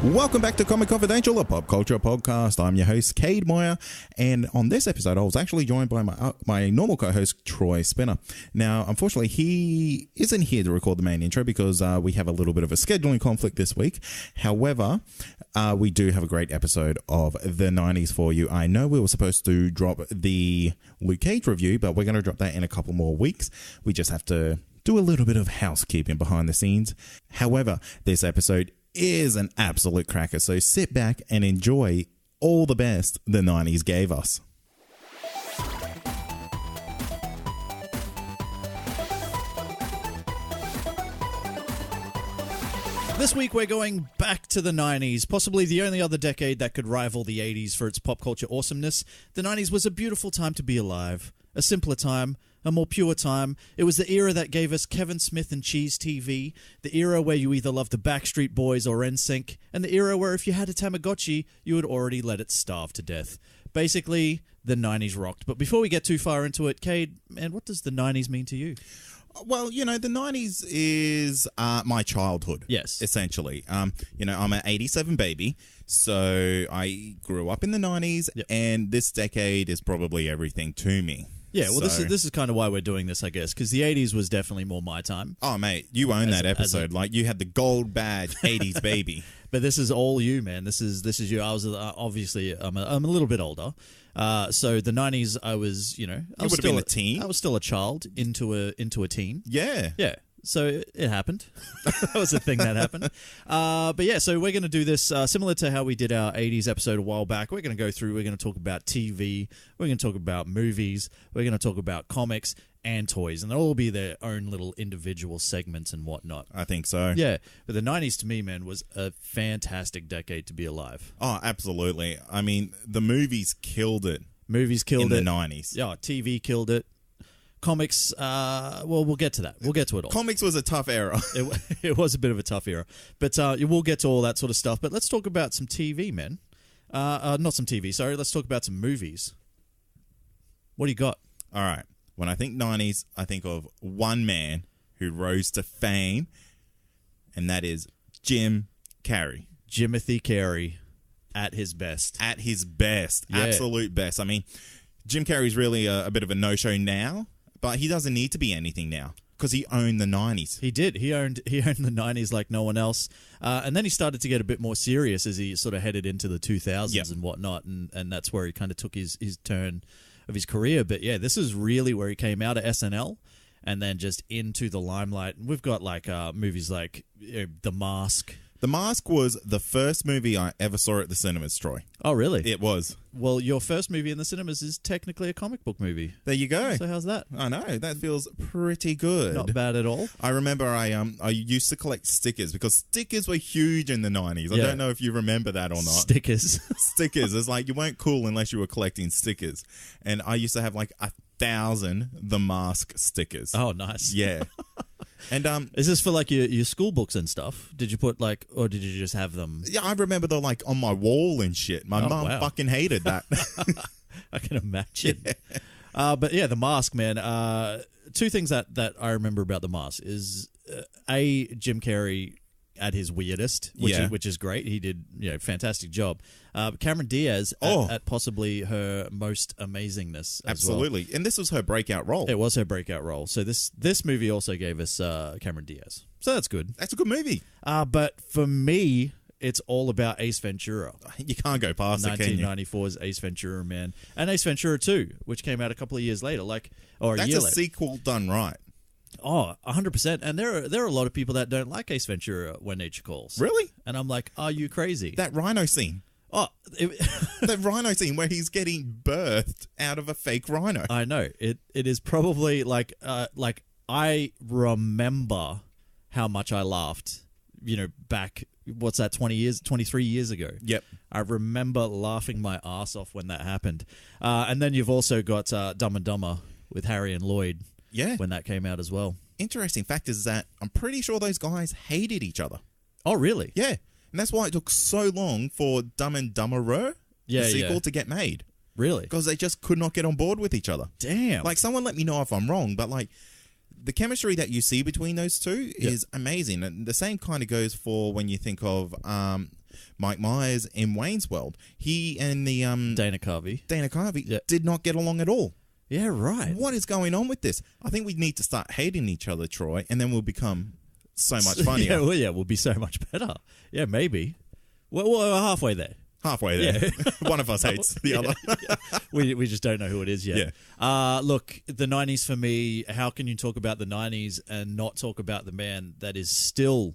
Welcome back to Comic Confidential, a pop culture podcast. I'm your host, Cade Moyer, and on this episode, I was actually joined by my normal co-host, Troy Spinner. Now, unfortunately, he isn't here to record the main intro because we have a little bit of a scheduling conflict this week. However, we do have a great episode of the 90s for you. I know we were supposed to drop the Luke Cage review, but we're going to drop that in a couple more weeks. We just have to do a little bit of housekeeping behind the scenes. However, this episode is an absolute cracker, so sit back and enjoy all the best the 90s gave us. This week we're going back to the 90s, possibly the only other decade that could rival the 80s for its pop culture awesomeness. The 90s was a beautiful time to be alive, a simpler time, a more pure time. It was the era that gave us Kevin Smith and Cheez TV, the era where you either loved the Backstreet Boys or NSync, and the era where if you had a tamagotchi, you had already let it starve to death. Basically, the 90s rocked. But before we get too far into it, Cade, man, what does the 90s mean to you? Well, you know, the 90s is my childhood. Yes. Essentially. You know, I'm an 87 baby, so I grew up in the 90s, Yep. and this decade is probably everything to me. Yeah, well, So- this is kind of why we're doing this, I guess, because the 80s was definitely more my time. Oh, mate, you own that episode. Like, you had the gold badge 80s baby. But this is all you, man. This is you. I was obviously I'm a little bit older, so the 90s. I was I was would have still been a teen. I was still a child into a teen. Yeah. Yeah. So it happened. That was a thing that happened. But yeah, so we're going to do this similar to how we did our 80s episode a while back. We're going to go through, we're going to talk about TV, we're going to talk about movies, we're going to talk about comics and toys, and they'll all be their own little individual segments and whatnot. I think so. Yeah, but the 90s to me, man, was a fantastic decade to be alive. Oh, absolutely. I mean, the movies killed it Movies killed in it. the 90s. Yeah, TV killed it. Comics, well, we'll get to that. We'll get to it all. Comics was a tough era. It was a bit of a tough era. But we'll get to all that sort of stuff. But let's talk about some TV, man. Not some TV, sorry. Let's talk about some movies. What do you got? All right. When I think 90s, I think of one man who rose to fame, and that is Jim Carrey. Jimothy Carey at his best. At his best. Yeah. Absolute best. I mean, Jim Carrey's really a bit of a no-show now, but he doesn't need to be anything now because he owned the 90s. He did. He owned the 90s like no one else. And then he started to get a bit more serious as he sort of headed into the 2000s Yep. and whatnot. And that's where he kind of took his turn of his career. But yeah, this is really where he came out of SNL and then just into the limelight. And we've got like movies like The Mask. The Mask was the first movie I ever saw at the cinemas, Troy. Oh, really? It was. Well, your first movie in the cinemas is technically a comic book movie. There you go. So how's that? I know. That feels pretty good. Not bad at all. I remember I used to collect stickers because stickers were huge in the 90s. I Yeah. don't know if you remember that or not. Stickers. Stickers. It's like you weren't cool unless you were collecting stickers. And I used to have like 1,000 The Mask stickers. Oh, nice. Yeah. And Is this for like your school books and stuff? Did you put like, or did you just have them? yeah, I remember they're like on my wall and shit. My mum wow. fucking hated that. I can imagine. But yeah, The Mask, man. Two things that I remember about The Mask is Jim Carrey at his weirdest, which is great. He did fantastic job. Cameron Diaz at possibly her most amazingness. As Absolutely. And this was her breakout role. well. It was her breakout role. So this movie also gave us Cameron Diaz. So that's good. That's a good movie. But for me, it's all about Ace Ventura. You can't go past it, can you? 1994's Ace Ventura, man. And Ace Ventura 2, which came out a couple of years later, or a That's year a later. sequel done right. Oh, 100%. And there are a lot of people that don't like Ace Ventura When Nature Calls. Really? And I'm like, are you crazy? That rhino scene. Oh, That rhino scene where he's getting birthed out of a fake rhino. I know. It is probably like I remember how much I laughed, back, what's that, 23 years ago. Yep. I remember laughing my ass off when that happened. And then you've also got Dumb and Dumber with Harry and Lloyd. Yeah. When that came out as well. Interesting fact is that I'm pretty sure those guys hated each other. Oh, really? Yeah. And that's why it took so long for Dumb and Dumberer, the sequel, to get made. Really? Because they just could not get on board with each other. Damn. Like, someone let me know if I'm wrong, but like, the chemistry that you see between those two is amazing. And the same kind of goes for when you think of Mike Myers in Wayne's World. He and the Dana Carvey did not get along at all. Yeah, right. What is going on with this? I think we need to start hating each other, Troy, and then we'll become so much funnier. We'll be so much better. Yeah, maybe. We're halfway there. Halfway there. Yeah. One of us hates the other. We just don't know who it is yet. Yeah. Look, the 90s for me, how can you talk about the 90s and not talk about the man that is still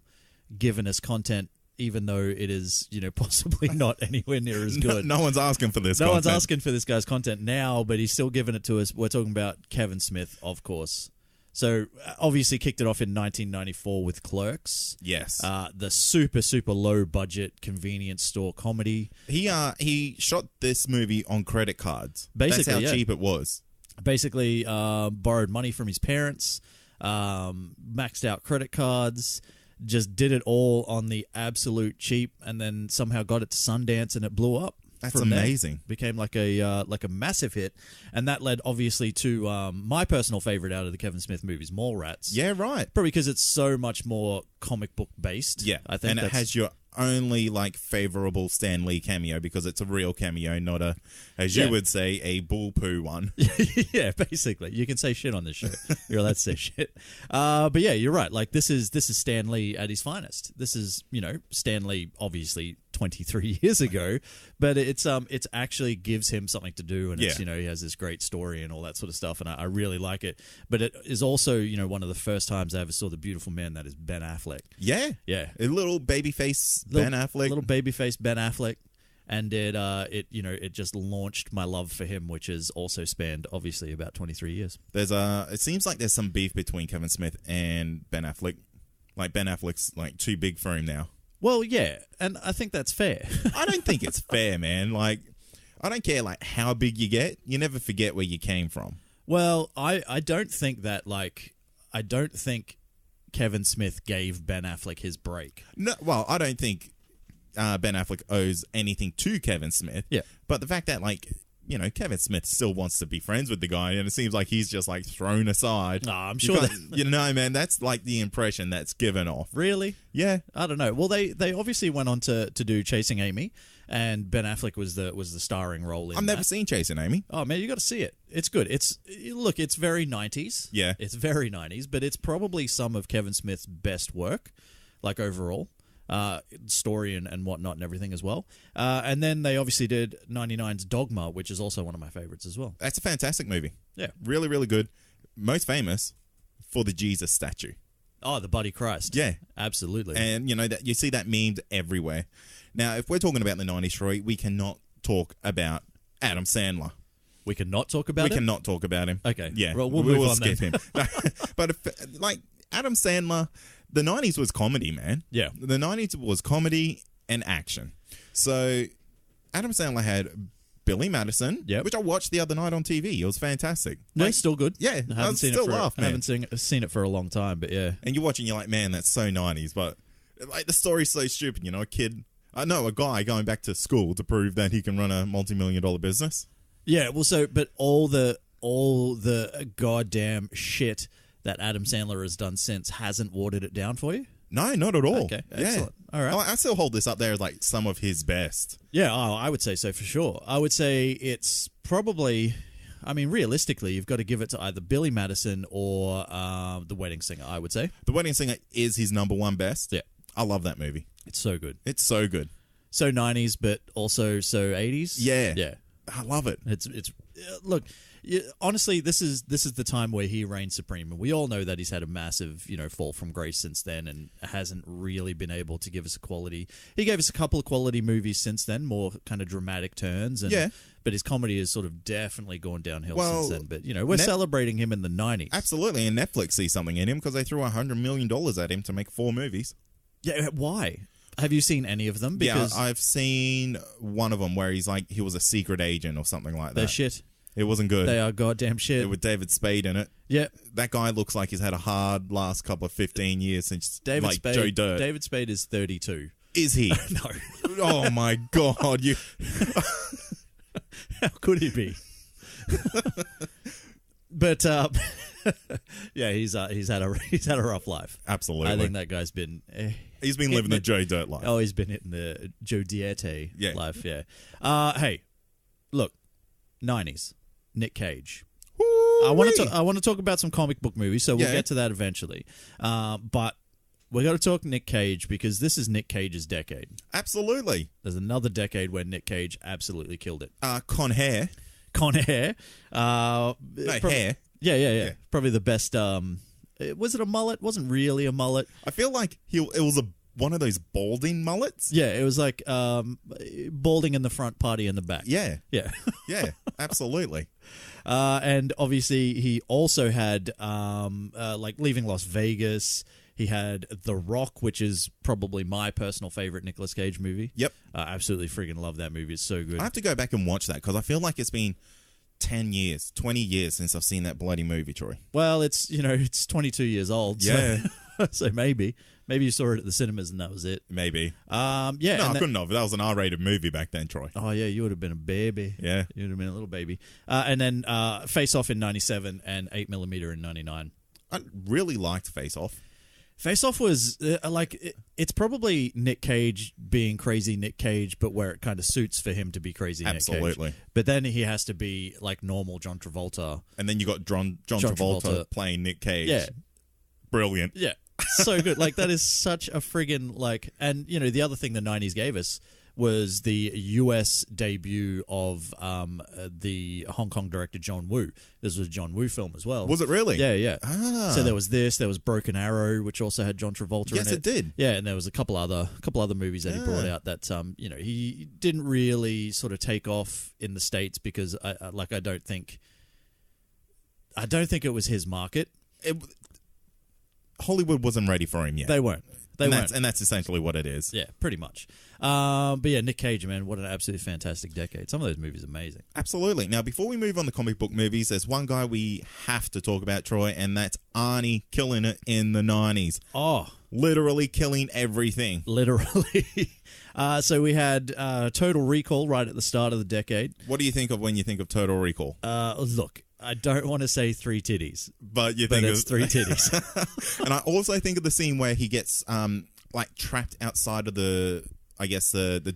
giving us content, even though it is, possibly not anywhere near as good. No one's asking for this No content. one's asking for this guy's content now, but he's still giving it to us. We're talking about Kevin Smith, of course. So, obviously kicked it off in 1994 with Clerks. Yes. The super, super low-budget convenience store comedy. He shot this movie on credit cards. Basically, that's how cheap it was. Basically, borrowed money from his parents, maxed out credit cards, just did it all on the absolute cheap, and then somehow got it to Sundance, and it blew up. That's from amazing. There. Became like a massive hit, and that led obviously to my personal favorite out of the Kevin Smith movies, Mallrats. Yeah, right. Probably because it's so much more comic book based. Yeah, I think, and it has your only favorable Stan Lee cameo because it's a real cameo, not a, as you would say, a bull poo one. Yeah, basically, you can say shit on this show. You're allowed to say shit. But yeah, you're right. Like this is Stan Lee at his finest. This is Stan Lee obviously 23 years ago, but it's actually gives him something to do, and it's he has this great story and all that sort of stuff, and I really like it. But it is also one of the first times I ever saw the beautiful man that is Ben Affleck. Yeah, a little babyface Ben Affleck, little babyface Ben Affleck, and it just launched my love for him, which has also spanned obviously about 23 years. It seems like there's some beef between Kevin Smith and Ben Affleck. Like Ben Affleck's too big for him now. Well, yeah, and I think that's fair. I don't think it's fair, man. I don't care how big you get. You never forget where you came from. Well, I don't think that I don't think Kevin Smith gave Ben Affleck his break. No, well, I don't think Ben Affleck owes anything to Kevin Smith. Yeah. But the fact that Kevin Smith still wants to be friends with the guy, and it seems like he's just thrown aside. No, I'm sure man, that's the impression that's given off. Really? Yeah. I don't know. Well, they obviously went on to do Chasing Amy, and Ben Affleck was the starring role in I've never seen Chasing Amy. Oh man, you got to see it. It's good. It's very 90s. Yeah. It's very 90s, but it's probably some of Kevin Smith's best work, overall. Story and whatnot and everything as well. And then they obviously did 99's Dogma, which is also one of my favorites as well. That's a fantastic movie. Yeah. Really, really good. Most famous for the Jesus statue. Oh, the Buddy Christ. Yeah. Absolutely. And, that you see that memed everywhere. Now, if we're talking about the 90s, Troy, we cannot talk about Adam Sandler. We cannot talk about him? We cannot talk about him. Okay. Yeah. Well, we'll move on skip then. him. But, Adam Sandler... The 90s was comedy, man. Yeah. The 90s was comedy and action. So, Adam Sandler had Billy Madison, which I watched the other night on TV. It was fantastic. No, it's still good. Yeah. I haven't seen it for a long time, but yeah. And you're watching, you're like, man, that's so 90s. But, the story's so stupid, a guy going back to school to prove that he can run a multi-million-dollar business. Yeah, well, but all the goddamn shit that Adam Sandler has done since hasn't watered it down for you? No, not at all. Okay, excellent. Yeah. All right. I still hold this up there as some of his best. Yeah, I would say so for sure. I would say it's probably, realistically, you've got to give it to either Billy Madison or The Wedding Singer, I would say. The Wedding Singer is his number one best. Yeah. I love that movie. It's so good. It's so good. So 90s, but also so 80s. Yeah. Yeah. I love it. It's look, honestly, this is the time where he reigns supreme, and we all know that he's had a massive fall from grace since then, and hasn't really been able to give us a quality. He gave us a couple of quality movies since then, more kind of dramatic turns, and but his comedy has sort of definitely gone downhill since then. But we're celebrating him in the 90s. Absolutely, and Netflix sees something in him because they threw $100 million at him to make 4 movies. Yeah, why? Have you seen any of them? Because I've seen one of them where he was a secret agent or something like that. They're shit. It wasn't good. They are goddamn shit. With David Spade in it. Yeah. That guy looks like he's had a hard last couple of 15 years since Spade, Joe Dirt. David Spade is 32. Is he? No. Oh my God. How could he be? But Yeah, he's had a rough life. Absolutely. I think that guy's been He's been living the Joe Dirt life. Oh, he's been hitting the Joe Dirt life. Yeah. Hey, look, 90s, Nick Cage. I want to talk about some comic book movies, so we'll get to that eventually. But we got to talk Nick Cage because this is Nick Cage's decade. Absolutely. There's another decade where Nick Cage absolutely killed it. Con Hair. Con Hair. Hair. Yeah. Probably the best. Was it a mullet? Wasn't really a mullet. I feel like it was one of those balding mullets. Yeah, it was like balding in the front, party in the back. Yeah. Yeah. Yeah, absolutely. And obviously, he also had like Leaving Las Vegas. He had The Rock, which is probably my personal favorite Nicolas Cage movie. Yep. Absolutely freaking love that movie. It's so good. I have to go back and watch that because I feel like it's been 10 years, 20 years since I've seen that bloody movie, Troy. Well, it's 22 years old. Yeah. So maybe you saw it at the cinemas and that was it. Maybe. Yeah. No, I couldn't have. That was an R-rated movie back then, Troy. Oh, yeah, you would have been a baby. Yeah. You would have been a little baby. And then Face Off in 97 and 8mm in 99. I really liked Face Off. Face Off was it's probably Nick Cage being crazy Nick Cage, but where it kind of suits for him to be crazy Nick Cage. Absolutely. But then he has to be like normal John Travolta. And then you got John Travolta playing Nick Cage. Yeah. Brilliant. Yeah. So good. Like that is such a friggin' and the other thing the 90s gave us was the US debut of the Hong Kong director John Woo. This was a John Woo film as well. Was it really? Yeah. Ah. So there was Broken Arrow, which also had John Travolta in it. Yes, it did. Yeah, and there was a couple other movies that he brought out that he didn't really sort of take off in the States because I don't think it was his market. Hollywood wasn't ready for him yet. They weren't. And that's essentially what it is. Yeah, pretty much. But yeah, Nick Cage, man, what an absolutely fantastic decade. Some of those movies are amazing. Absolutely. Now, before we move on to comic book movies, there's one guy we have to talk about, Troy, and that's Arnie killing it in the 90s. Oh. Literally killing everything. Literally. So we had Total Recall right at the start of the decade. What do you think of when you think of Total Recall? Look, I don't want to say three titties, but it's three titties. And I also think of the scene where he gets trapped outside of the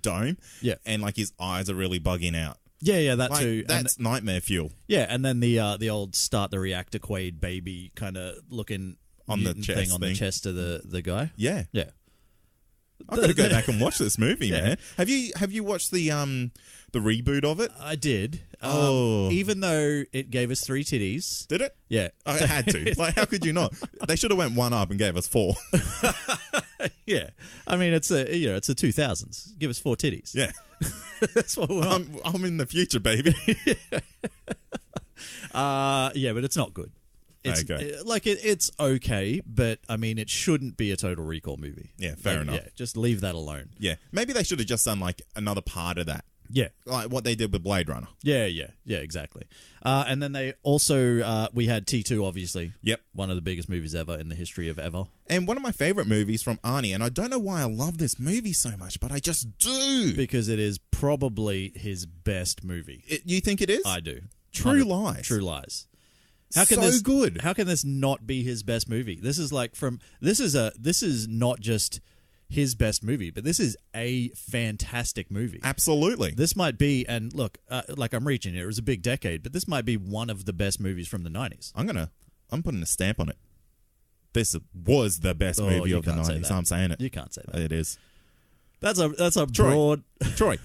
dome. Yeah, and like his eyes are really bugging out. Yeah, that too. That's nightmare fuel. Yeah, and then the old start the reactor Quaid baby kind of looking on the chest thing on the chest of the guy. Yeah. I've got to go back and watch this movie, man. Have you watched the reboot of it? I did. Oh. Even though it gave us three titties. Did it? Yeah. I had to. How could you not? They should have went one up and gave us four. Yeah. I mean, it's a 2000s. Give us four titties. Yeah. That's what we want. I'm in the future, baby. Yeah, but it's not good. It's it's okay, but I mean, it shouldn't be a Total Recall movie. Yeah, fair enough. Yeah, just leave that alone. Yeah, maybe they should have just done another part of that. Yeah, like what they did with Blade Runner. Yeah, exactly. And then they also we had T2, obviously. Yep, one of the biggest movies ever in the history of ever. And one of my favorite movies from Arnie, and I don't know why I love this movie so much, but I just do because it is probably his best movie. You think it is? I do. True Lies. True Lies. How can this good? How can this not be his best movie? This is this is not just his best movie, but this is a fantastic movie. Absolutely. This might be, and look, I'm reaching it. It was a big decade, but this might be one of the best movies from the 90s. I'm putting a stamp on it. This was the best movie of the 90s. I'm saying it. You can't say that. It is. That's a broad Troy.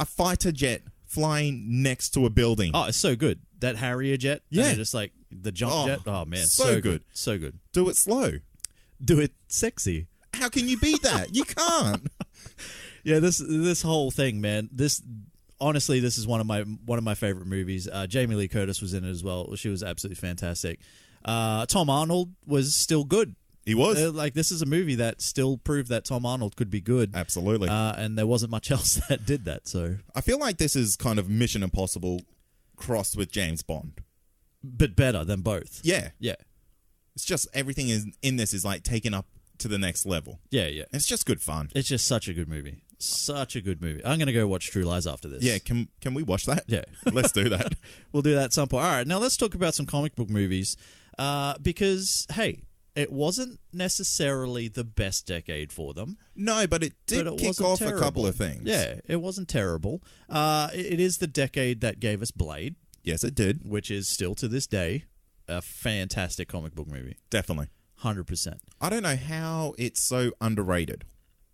A fighter jet flying next to a building. Oh, it's so good. That Harrier jet. Yeah. Just like the jump jet. Oh, man. So good. So good. Do it slow. Do it sexy. How can you beat that? You can't. Yeah, this whole thing, man. Honestly, this is one of my favorite movies. Jamie Lee Curtis was in it as well. She was absolutely fantastic. Tom Arnold was still good. He was. This is a movie that still proved that Tom Arnold could be good. Absolutely. And there wasn't much else that did that. So I feel like this is kind of Mission Impossible crossed with James Bond, but better than both. Yeah. It's just everything in this is like taken up to the next level. Yeah. It's just good fun. It's just such a good movie. Such a good movie. I'm going to go watch True Lies after this. Yeah, can we watch that? Yeah. Let's do that. We'll do that at some point. All right, now let's talk about some comic book movies. Because, hey, it wasn't necessarily the best decade for them. No, but it did kick off a couple of things. Yeah, it wasn't terrible. It is the decade that gave us Blade. Yes, it did. Which is still to this day a fantastic comic book movie. Definitely. 100%. I don't know how it's so underrated.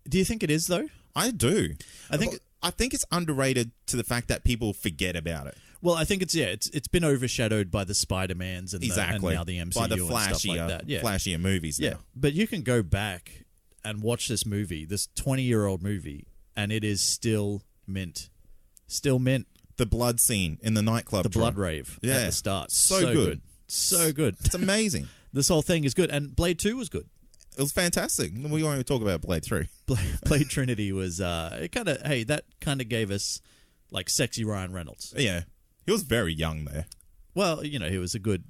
Do you think it is, though? I do. I think it's underrated to the fact that people forget about it. Well, I think it's been overshadowed by the Spider-Mans and exactly. And now the MCU by the and stuff like that. Yeah. flashier movies now. Yeah, but you can go back and watch this movie, this 20-year-old movie, and it is still mint. Still mint. The blood scene in the nightclub. The blood rave at the start. So good. So good. It's amazing. This whole thing is good. And Blade 2 was good. It was fantastic. We won't even talk about Blade 3. Blade Trinity was, that kind of gave us, like, sexy Ryan Reynolds. Yeah. He was very young there. Well, he was a good,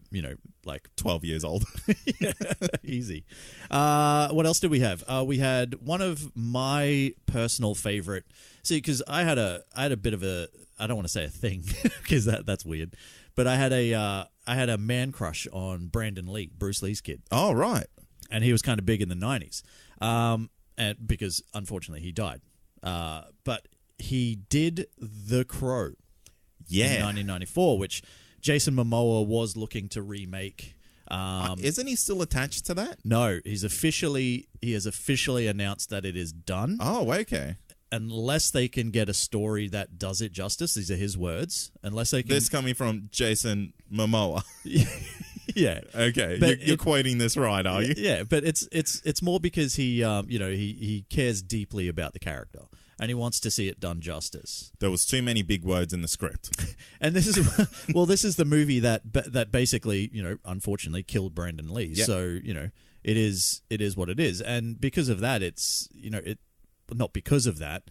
like 12 years old. Yeah, easy. What else did we have? We had one of my personal favorite. See, because I had a bit of a, I don't want to say a thing because that's weird, but I had a man crush on Brandon Lee, Bruce Lee's kid. Oh, right. And he was kind of big in the 90s, and because unfortunately he died. But he did The Crow. Yeah. In 1994, which Jason Momoa was looking to remake. Isn't he still attached to that? No, he has officially announced that it is done. Oh, okay. Unless they can get a story that does it justice. These are his words. Unless they can. This coming from Jason Momoa. Yeah. Okay. You're quoting this right, are you? Yeah, but it's more because he cares deeply about the character. And he wants to see it done justice. There was too many big words in the script. And this is the movie that basically, unfortunately killed Brandon Lee. Yep. So, it is what it is. And because of that, it's, not because of that,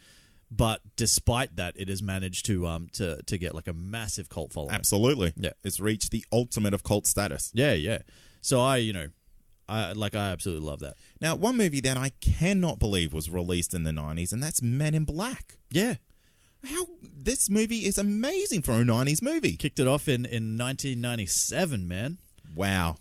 but despite that, it has managed to get like a massive cult following. Absolutely. Yeah. It's reached the ultimate of cult status. Yeah, yeah. So I absolutely love that. Now, one movie that I cannot believe was released in the 90s, and that's Men in Black. Yeah. This movie is amazing for a 90s movie. Kicked it off in 1997, man. Wow.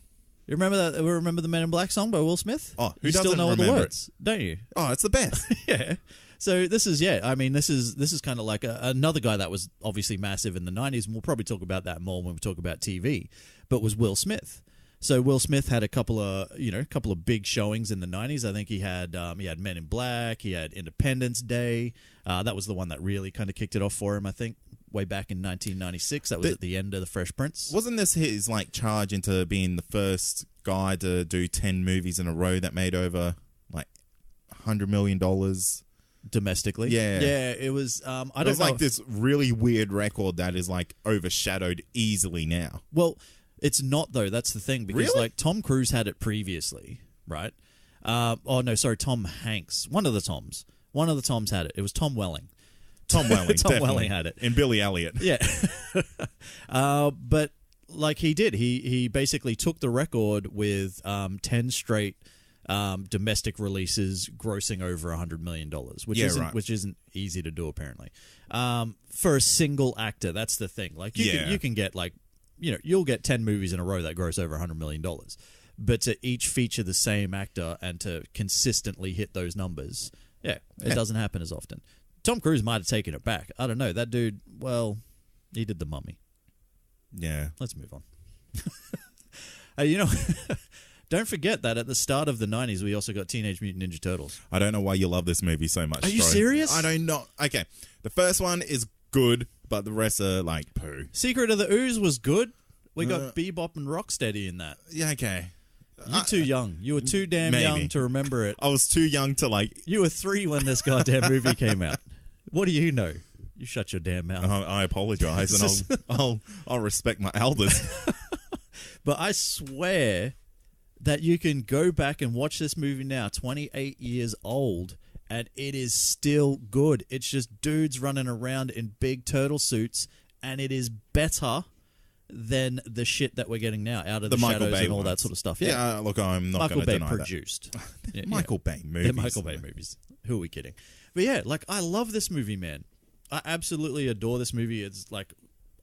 You remember that? Remember the Men in Black song by Will Smith? Oh, who you doesn't still know all the remember words, don't you? Oh, it's the best. Yeah. So this is this is kind of like another guy that was obviously massive in the 90s, and we'll probably talk about that more when we talk about TV, but was Will Smith. So Will Smith had a couple of big showings in the 90s. I think he had Men in Black, he had Independence Day. That was the one that really kind of kicked it off for him, I think, way back in 1996. That was at the end of The Fresh Prince. Wasn't this his charge into being the first guy to do 10 movies in a row that made over like $100 million domestically? Yeah. Yeah, it was I don't know. It was like this really weird record that is like overshadowed easily now. Well, it's not, though. That's the thing. Because, really? like, Tom Cruise had it previously, right? Tom Hanks. One of the Toms had it. It was Tom Welling. Tom Welling, Tom definitely. Welling had it. And Billy Elliot. Yeah. But, like, he did. He basically took the record with 10 straight domestic releases grossing over $100 million, which isn't easy to do, apparently. For a single actor, that's the thing. Like, you can get, like, you'll get 10 movies in a row that gross over $100 million. But to each feature the same actor and to consistently hit those numbers, it doesn't happen as often. Tom Cruise might have taken it back. I don't know. That dude, well, he did The Mummy. Yeah. Let's move on. Don't forget that at the start of the 90s, we also got Teenage Mutant Ninja Turtles. I don't know why you love this movie so much. Are you serious? I don't know. Okay. The first one is good, but the rest are like poo. Secret of the Ooze was good. We got Bebop and Rocksteady in that. Yeah, okay. You're too young. You were too damn young to remember it. I was too young to like... You were 3 when this goddamn movie came out. What do you know? You shut your damn mouth. I apologize, and I'll respect my elders. But I swear that you can go back and watch this movie now, 28 years old, and it is still good. It's just dudes running around in big turtle suits, and it is better than the shit that we're getting now out of the shadows and all that sort of stuff. Yeah, look, I'm not going to deny produced. Michael Bay movies. They're Michael Bay movies. Who are we kidding? But yeah, like, I love this movie, man. I absolutely adore this movie. It's like,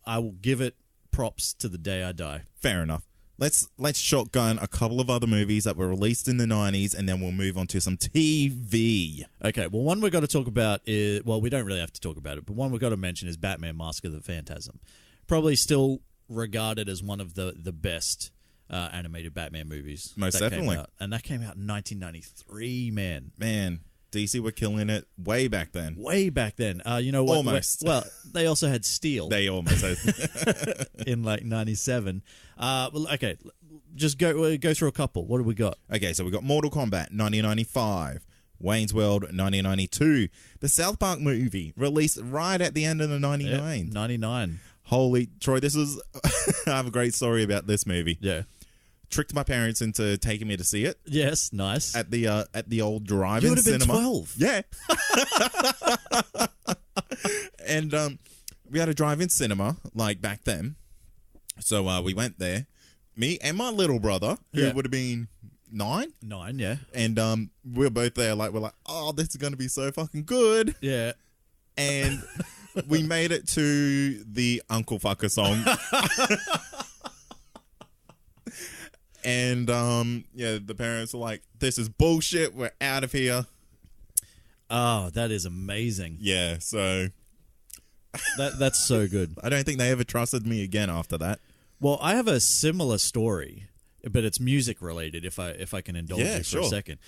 I will give it props to the day I die. Fair enough. let's shotgun a couple of other movies that were released in the 90s, and then we'll move on to some TV. Okay, well, one we've got to talk about is... Well, we don't really have to talk about it, but one we've got to mention is Batman Mask of the Phantasm. Probably still regarded as one of the best animated Batman movies. Most definitely. And that came out in 1993, man. Man, DC were killing it way back then. Way back then. You know what? Almost. Well, they also had Steel. They almost had. In like 97. Well, okay, just go through a couple. What do we got? Okay, so we got Mortal Kombat 1995, Wayne's World 1992, the South Park movie released right at the end of the 99. Yeah, 99. Holy Troy, this is I have a great story about this movie. Yeah. Tricked my parents into taking me to see it. Yes, nice. At the old drive-in You would have been cinema. 12. Yeah. And we had a drive-in cinema like back then. So we went there. Me and my little brother, who would have been 9. 9, yeah. And we were both there we're like, oh, this is going to be so fucking good. Yeah. And we made it to the Uncle Fucker song. And the parents were like, this is bullshit, we're out of here. Oh, that is amazing. Yeah, so That's so good. I don't think they ever trusted me again after that. Well, I have a similar story, but it's music related. If I can indulge you for a second,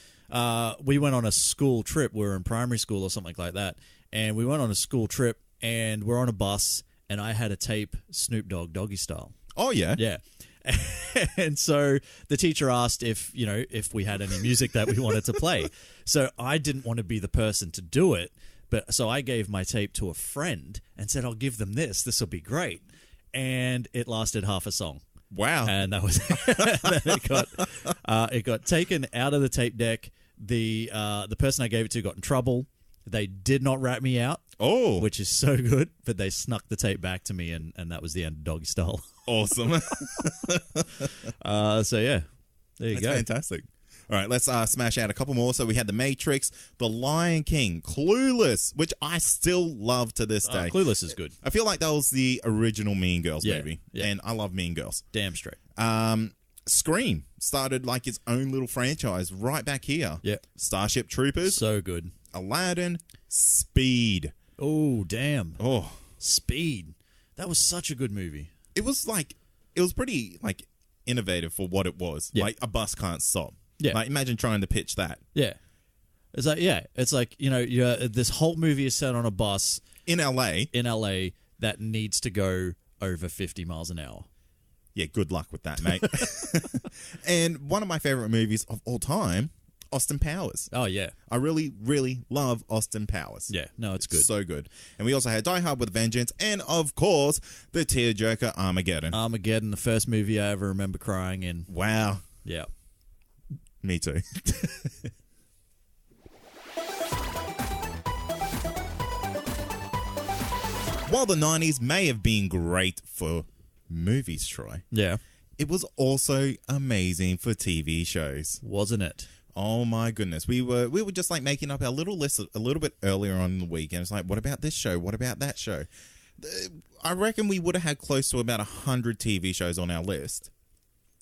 we went on a school trip. We were in primary school or something like that, and we went on a school trip, and we're on a bus, and I had a tape Snoop Dogg Doggy Style. Oh yeah, yeah. And so the teacher asked if we had any music that we wanted to play. So I didn't want to be the person to do it, but so I gave my tape to a friend and said, I'll give them this. This will be great. And it lasted half a song. Wow. And that was it got taken out of the tape deck. The person I gave it to got in trouble. They did not rat me out. Oh. Which is so good, but they snuck the tape back to me, and that was the end of Doggy Style. Awesome. So yeah, there you That's go. fantastic. All right, let's smash out a couple more. So we had The Matrix, The Lion King, Clueless, which I still love to this day. Clueless is good. I feel like that was the original Mean Girls movie, yeah. and I love Mean Girls. Damn straight. Scream started like its own little franchise right back here. Yeah. Starship Troopers, So good. Aladdin, Speed. Oh, damn. Oh, Speed. That was such a good movie. it was pretty like innovative for what it was. Yeah. Like a bus can't stop. Yeah. Like imagine trying to pitch that Yeah. It's like, this whole movie is set on a bus in LA. that needs to go over 50 miles an hour. Yeah, good luck with that, mate. And one of my favorite movies of all time, Austin Powers. Oh, yeah. I really, really love Austin Powers. Yeah. No, it's good. So good. And we also had Die Hard with a Vengeance, and of course, the tearjerker Armageddon. Armageddon, the first movie I ever remember crying in. Wow. Yeah. Me too. While the 90s may have been great for movies, Troy, Yeah. it was also amazing for TV shows. Wasn't it? Oh my goodness. We were just like making up our little list a little bit earlier on in the week, and it's like, what about this show? What about that show? I reckon we would have had close to about 100 TV shows on our list.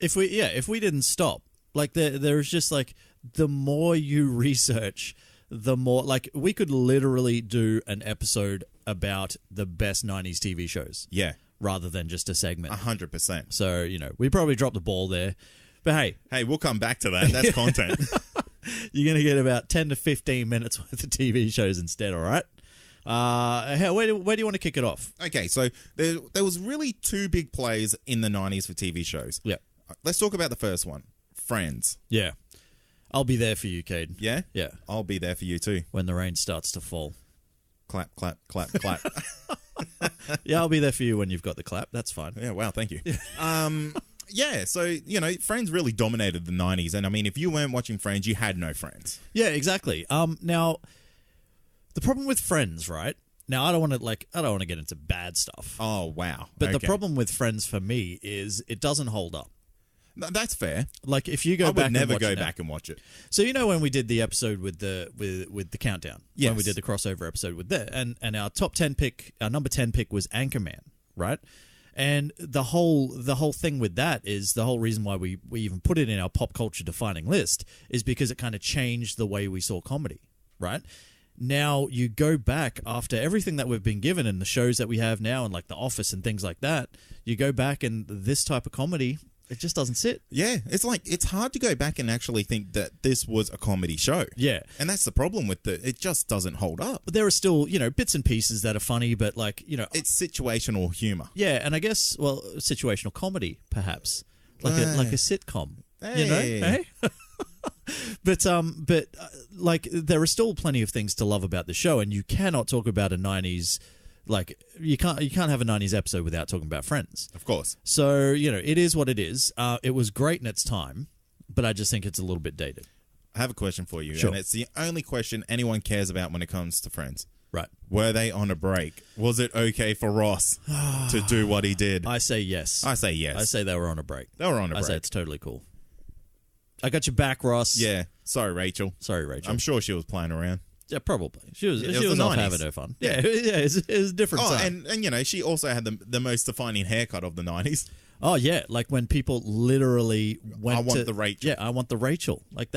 If we didn't stop. Like there's just like the more you research, the more like we could literally do an episode about the best 90s TV shows. Yeah. Rather than just a segment. 100%. So, we probably dropped the ball there. But hey, we'll come back to that. That's content. You're going to get about 10 to 15 minutes worth of TV shows instead, all right? Where do you want to kick it off? Okay, so there was really two big plays in the 90s for TV shows. Yeah. Let's talk about the first one, Friends. Yeah. I'll be there for you, Cade. Yeah? Yeah. I'll be there for you too. When the rain starts to fall. Clap, clap, clap, clap. Yeah, I'll be there for you when you've got the clap. That's fine. Yeah, wow, thank you. Yeah, so, Friends really dominated the 90s. And, I mean, if you weren't watching Friends, you had no friends. Yeah, exactly. Now, the problem with Friends, right? Now, I don't want to get into bad stuff. Oh, wow. But Okay. the problem with Friends for me is it doesn't hold up. No, that's fair. Like if you go I back would never and watch go it now. back and watch it. So when we did the episode with the countdown, Yes. when we did the crossover episode with that, and our top 10 pick, our number 10 pick was Anchorman, right? And the whole thing with that is the whole reason why we even put it in our pop culture defining list is because it kind of changed the way we saw comedy, right? Now you go back after everything that we've been given and the shows that we have now and like The Office and things like that, you go back and this type of comedy, it just doesn't sit. Yeah, it's hard to go back and actually think that this was a comedy show. Yeah. And that's the problem with it just doesn't hold up. But there are still, bits and pieces that are funny, but like, It's situational humor. Yeah, and I guess, well, situational comedy, perhaps. Like a sitcom. Hey. Hey? But like there are still plenty of things to love about the show, and you cannot talk about a 90s like you can't have a 90s episode without talking about Friends. Of course. So, it is what it is. It was great in its time, but I just think it's a little bit dated. I have a question for you, Sure. and it's the only question anyone cares about when it comes to Friends. Right. Were they on a break? Was it okay for Ross to do what he did? I say yes. I say yes. I say they were on a break. They were on a break. I say it's totally cool. I got your back, Ross. Yeah. Sorry, Rachel. Sorry, Rachel. I'm sure she was playing around. Yeah, probably. She was the off 90s. having her fun. Yeah, it was a different time. And she also had the most defining haircut of the 90s. Oh, yeah. Like when people literally went I want the Rachel. Yeah, I want the Rachel. Like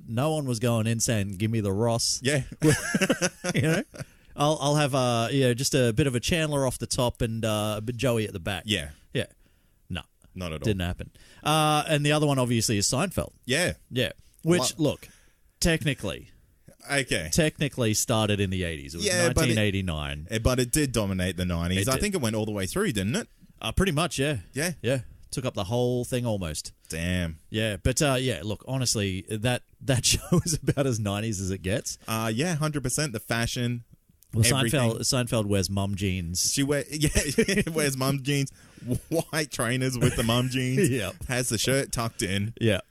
no one was going in saying, give me the Ross. Yeah. I'll have just a bit of a Chandler off the top and a bit Joey at the back. Yeah. Yeah. No. Not at all. Didn't happen. And the other one obviously is Seinfeld. Yeah. Yeah. Which, look, technically started in the 80s. It was 1989. But it did dominate the 90s. I think it went all the way through, didn't it? Pretty much, yeah. Yeah. Yeah. Took up the whole thing almost. Damn. Yeah, but look, honestly, that show is about as 90s as it gets. 100%. The fashion. Well, everything. Seinfeld wears mum jeans. She wears mum jeans, white trainers with the mum jeans. Yeah. Has the shirt tucked in. Yeah.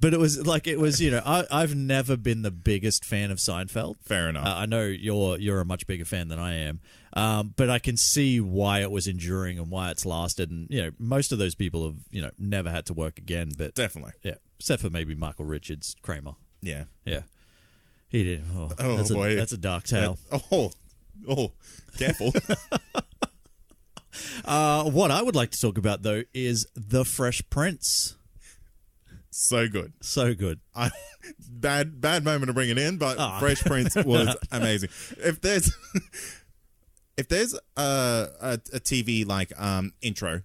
But it was I've never been the biggest fan of Seinfeld. Fair enough. I know you're a much bigger fan than I am. But I can see why it was enduring and why it's lasted. And, most of those people have, never had to work again. But definitely. Yeah. Except for maybe Michael Richards, Kramer. Yeah. Yeah. He did. Oh, boy. That's a dark tale. Careful. What I would like to talk about, though, is The Fresh Prince. So good. So good. Bad moment to bring it in, but Fresh Prince was amazing. If there's a TV like intro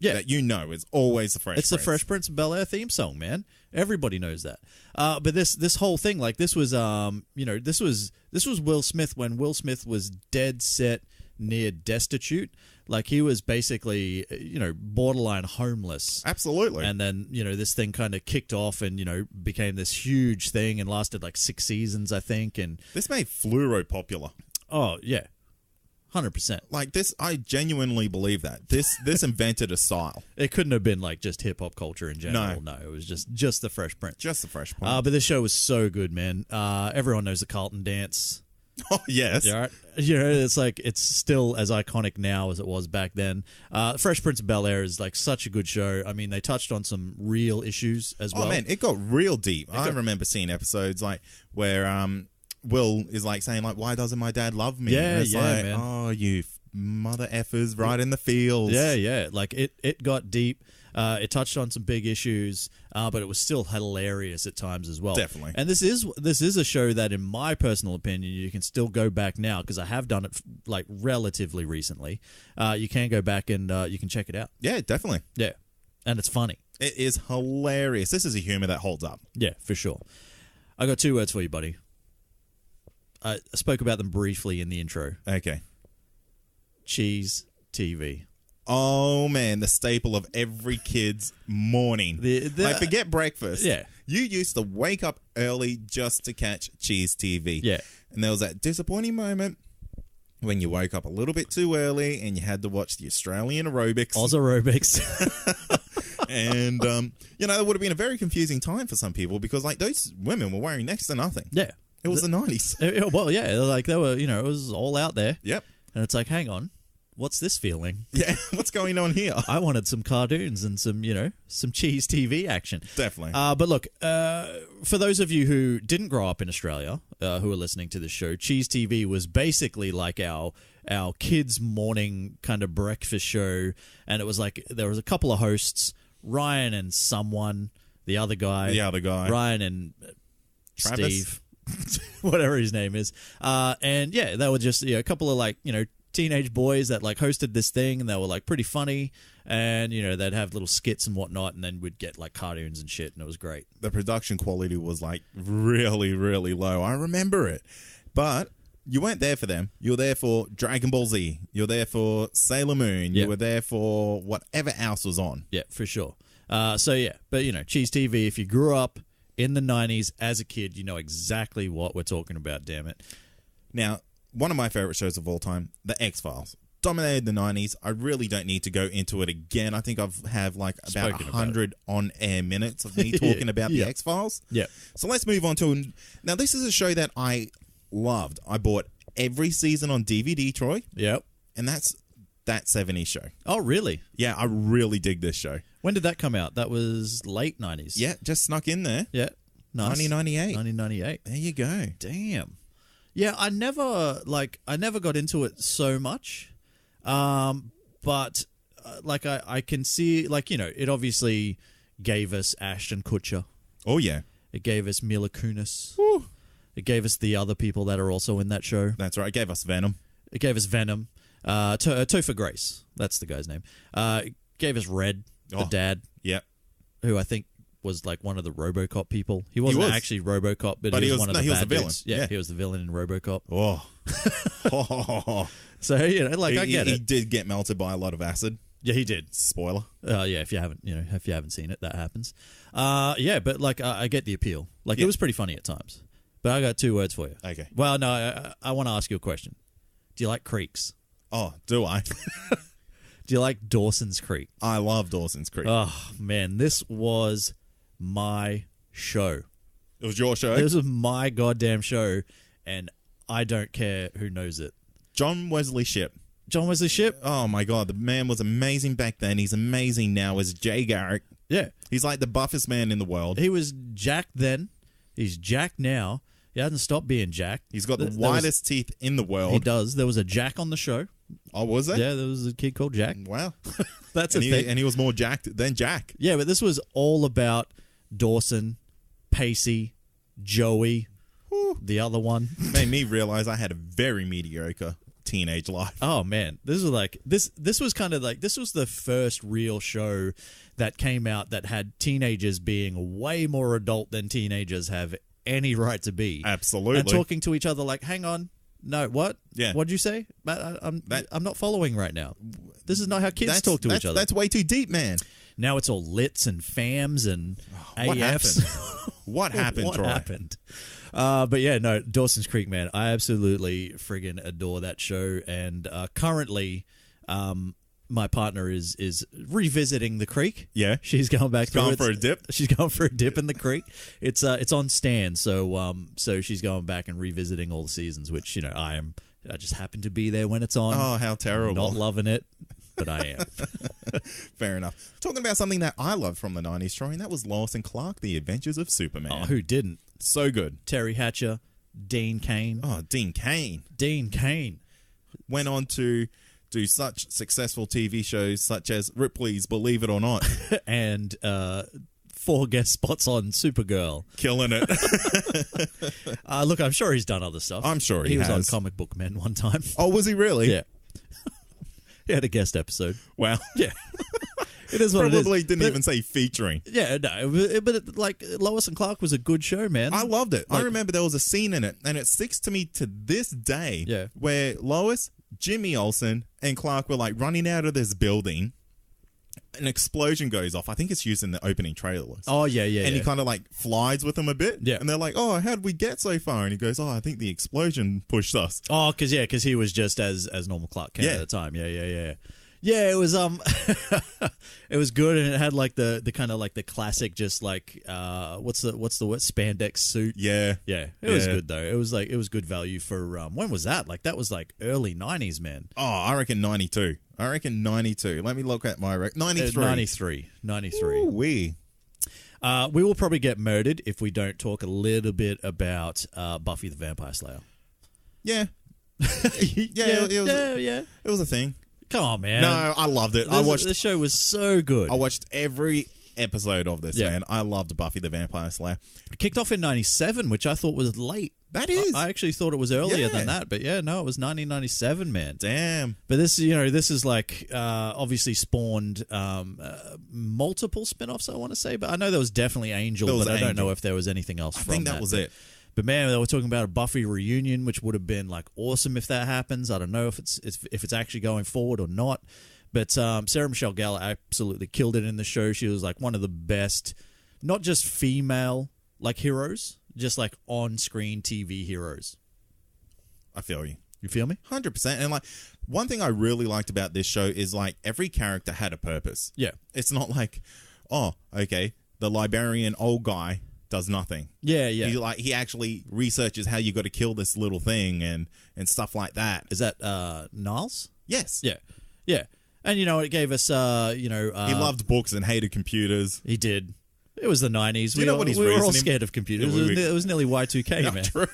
that is always the Fresh Prince. It's the Fresh Prince of Bel-Air theme song, man. Everybody knows that. But this whole thing, like this was this was Will Smith when Will Smith was dead set near destitute. Like he was basically, borderline homeless. Absolutely. And then, this thing kind of kicked off and, became this huge thing and lasted like 6 seasons, I think. And this made fluoro popular. Oh, yeah. 100%. Like this, I genuinely believe that. This invented a style. It couldn't have been like just hip-hop culture in general. No, it was just the Fresh Prince. Just the Fresh Prince. But this show was so good, man. Everyone knows the Carlton dance. Oh, yes. Yeah, right? It's like it's still as iconic now as it was back then. Fresh Prince of Bel-Air is like such a good show. I mean, they touched on some real issues as well. Oh, man, it got real deep. I remember seeing episodes like where Will is like saying like, "Why doesn't my dad love me?" Yeah, it's like, man. Oh, you mother effers right in the feels. Yeah. Like it got deep. It touched on some big issues, but it was still hilarious at times as well. Definitely. And this is a show that, in my personal opinion, you can still go back now because I have done it like relatively recently. You can go back and you can check it out. Yeah, definitely. Yeah, and it's funny. It is hilarious. This is a humor that holds up. Yeah, for sure. I got 2 words for you, buddy. I spoke about them briefly in the intro. Okay. Cheez TV. Oh, man, the staple of every kid's morning. Like, forget breakfast. Yeah. You used to wake up early just to catch Cheez TV. Yeah. And there was that disappointing moment when you woke up a little bit too early and you had to watch the Australian aerobics. Oz aerobics. And, it would have been a very confusing time for some people because, like, those women were wearing next to nothing. Yeah. It was the 90s. Well, yeah, like they were, it was all out there. Yep. And it's like, hang on, what's this feeling? Yeah, what's going on here? I wanted some cartoons and some Cheez TV action. Definitely. But look, for those of you who didn't grow up in Australia, who are listening to this show, Cheez TV was basically like our our kids' morning kind of breakfast show, and it was like there was a couple of hosts, Ryan and someone, the other guy, Ryan and Travis? Steve, whatever his name is, and yeah, they were just a couple of like teenage boys that like hosted this thing, and they were like pretty funny, and they'd have little skits and whatnot, and then we'd get like cartoons and shit, and it was great. The production quality was like really, really low. I remember it, but you weren't there for them. You were there for Dragon Ball Z. You were there for Sailor Moon. You were there for whatever else was on. Yeah, for sure. So yeah, but Cheez TV. If you grew up in the 90s as a kid, you know exactly what we're talking about. Damn it. Now, one of my favorite shows of all time, The X-Files, dominated the 90s. I really don't need to go into it again. I think I've have like about 100 on-air minutes of me talking about The X-Files. Yeah. So let's move on to... Now, this is a show that I loved. I bought every season on DVD, Troy. Yep. And that's that 70s show. Oh, really? Yeah, I really dig this show. When did that come out? That was late 90s. Yeah, just snuck in there. Yeah. Nice. 1998. 1998. There you go. Damn. Yeah, I never got into it so much. But I can see, it obviously gave us Ashton Kutcher. Oh, yeah. It gave us Mila Kunis. Woo. It gave us the other people that are also in that show. That's right. It gave us Venom. It gave us Venom. Topher Grace. That's the guy's name. It gave us Red, the dad. Yeah. Who I think was like one of the RoboCop people. He wasn't actually RoboCop, but he was one of the bad dudes. Yeah, he was the villain in RoboCop. Oh. So, I get it. He did get melted by a lot of acid. Yeah, he did. Spoiler. Yeah, if you haven't seen it, that happens. Yeah, but I get the appeal. It was pretty funny at times. But I got 2 words for you. Okay. Well, no, I want to ask you a question. Do you like creeks? Oh, do I? Do you like Dawson's Creek? I love Dawson's Creek. Oh, man, this was my show. It was your show? This was my goddamn show, and I don't care who knows it. John Wesley Shipp. John Wesley Shipp? Oh, my God. The man was amazing back then. He's amazing now as Jay Garrick. Yeah. He's like the buffest man in the world. He was jacked then. He's jacked now. He hasn't stopped being jacked. He's got the widest teeth in the world. He does. There was a Jack on the show. Oh, was there? Yeah, there was a kid called Jack. Wow. That's a thing. And he was more jacked than Jack. Yeah, but this was all about Dawson, Pacey, Joey, the other one. Made me realize I had a very mediocre teenage life. Oh, man. This was this was kind of this was the first real show that came out that had teenagers being way more adult than teenagers have any right to be. Absolutely. And talking to each other like, hang on. No, what? Yeah. What'd you say? I'm not following right now. This is not how kids talk to each other. That's way too deep, man. Now it's all lits and fams and AFs. What happened, Troy? What happened? But yeah, no, Dawson's Creek, man. I absolutely friggin' adore that show. And currently, my partner is revisiting the creek. Yeah. She's going back through going for a dip. She's going for a dip in the creek. It's on Stan, so she's going back and revisiting all the seasons, which I just happen to be there when it's on. Oh, how terrible. Not loving it, but I am. Fair enough. Talking about something that I loved from the 90s, Troy, and that was Lois and Clark, The Adventures of Superman. Oh, who didn't? So good. Terry Hatcher, Dean Cain. Oh, Dean Cain. Dean Cain. Went on to do such successful TV shows such as Ripley's Believe It or Not. And 4 guest spots on Supergirl. Killing it. Look, I'm sure he's done other stuff. I'm sure he was has. on Comic Book Men one time. Oh, was he really? Yeah. He had a guest episode. Wow. Yeah. It is what Probably it is. didn't even say featuring. Yeah, no, but Lois and Clark was a good show, man. I loved it. I remember there was a scene in it, and it sticks to me to this day, where Lois, Jimmy Olsen, and Clark were running out of this building. An explosion goes off. I think it's used in the opening trailers. Oh, yeah. And he kind of flies with them a bit. Yeah. And they're like, oh, how did we get so far? And he goes, oh, I think the explosion pushed us. Oh, because he was just as normal Clark Kent at the time. Yeah. Yeah, it was it was good, and it had the kind of the classic what's the word, spandex suit. Yeah. It was good though. It was good value for when was that? That was early 90s, man. Oh, I reckon 92. Let me look at my 93. 93. Ooh, we will probably get murdered if we don't talk a little bit about Buffy the Vampire Slayer. Yeah. Yeah, it was a thing. Come on, man. No, I loved it. The show was so good. I watched every episode of this, man. I loved Buffy the Vampire Slayer. It kicked off in 97, which I thought was late. That is. I actually thought it was earlier than that, but yeah, no, it was 1997, man. Damn. But this is like obviously spawned multiple spin-offs, I want to say, but I know there was definitely Angel, but I don't know if there was anything else from that. I think that was it. But man, they were talking about a Buffy reunion, which would have been like awesome if that happens. I don't know if it's actually going forward or not. But Sarah Michelle Gellar absolutely killed it in the show. She was like one of the best, not just female like heroes, just like on-screen TV heroes. I feel you. You feel me? 100%. And like one thing I really liked about this show is like every character had a purpose. Yeah. It's not like, oh, okay, the librarian old guy does nothing. Yeah. He actually researches how you got to kill this little thing and stuff like that. Is that Niles? Yes. Yeah. And it gave us he loved books and hated computers. He did. It was the 90s. Do you know what he's we were all reasoning? scared of computers. Yeah, it was nearly Y2K, man. True.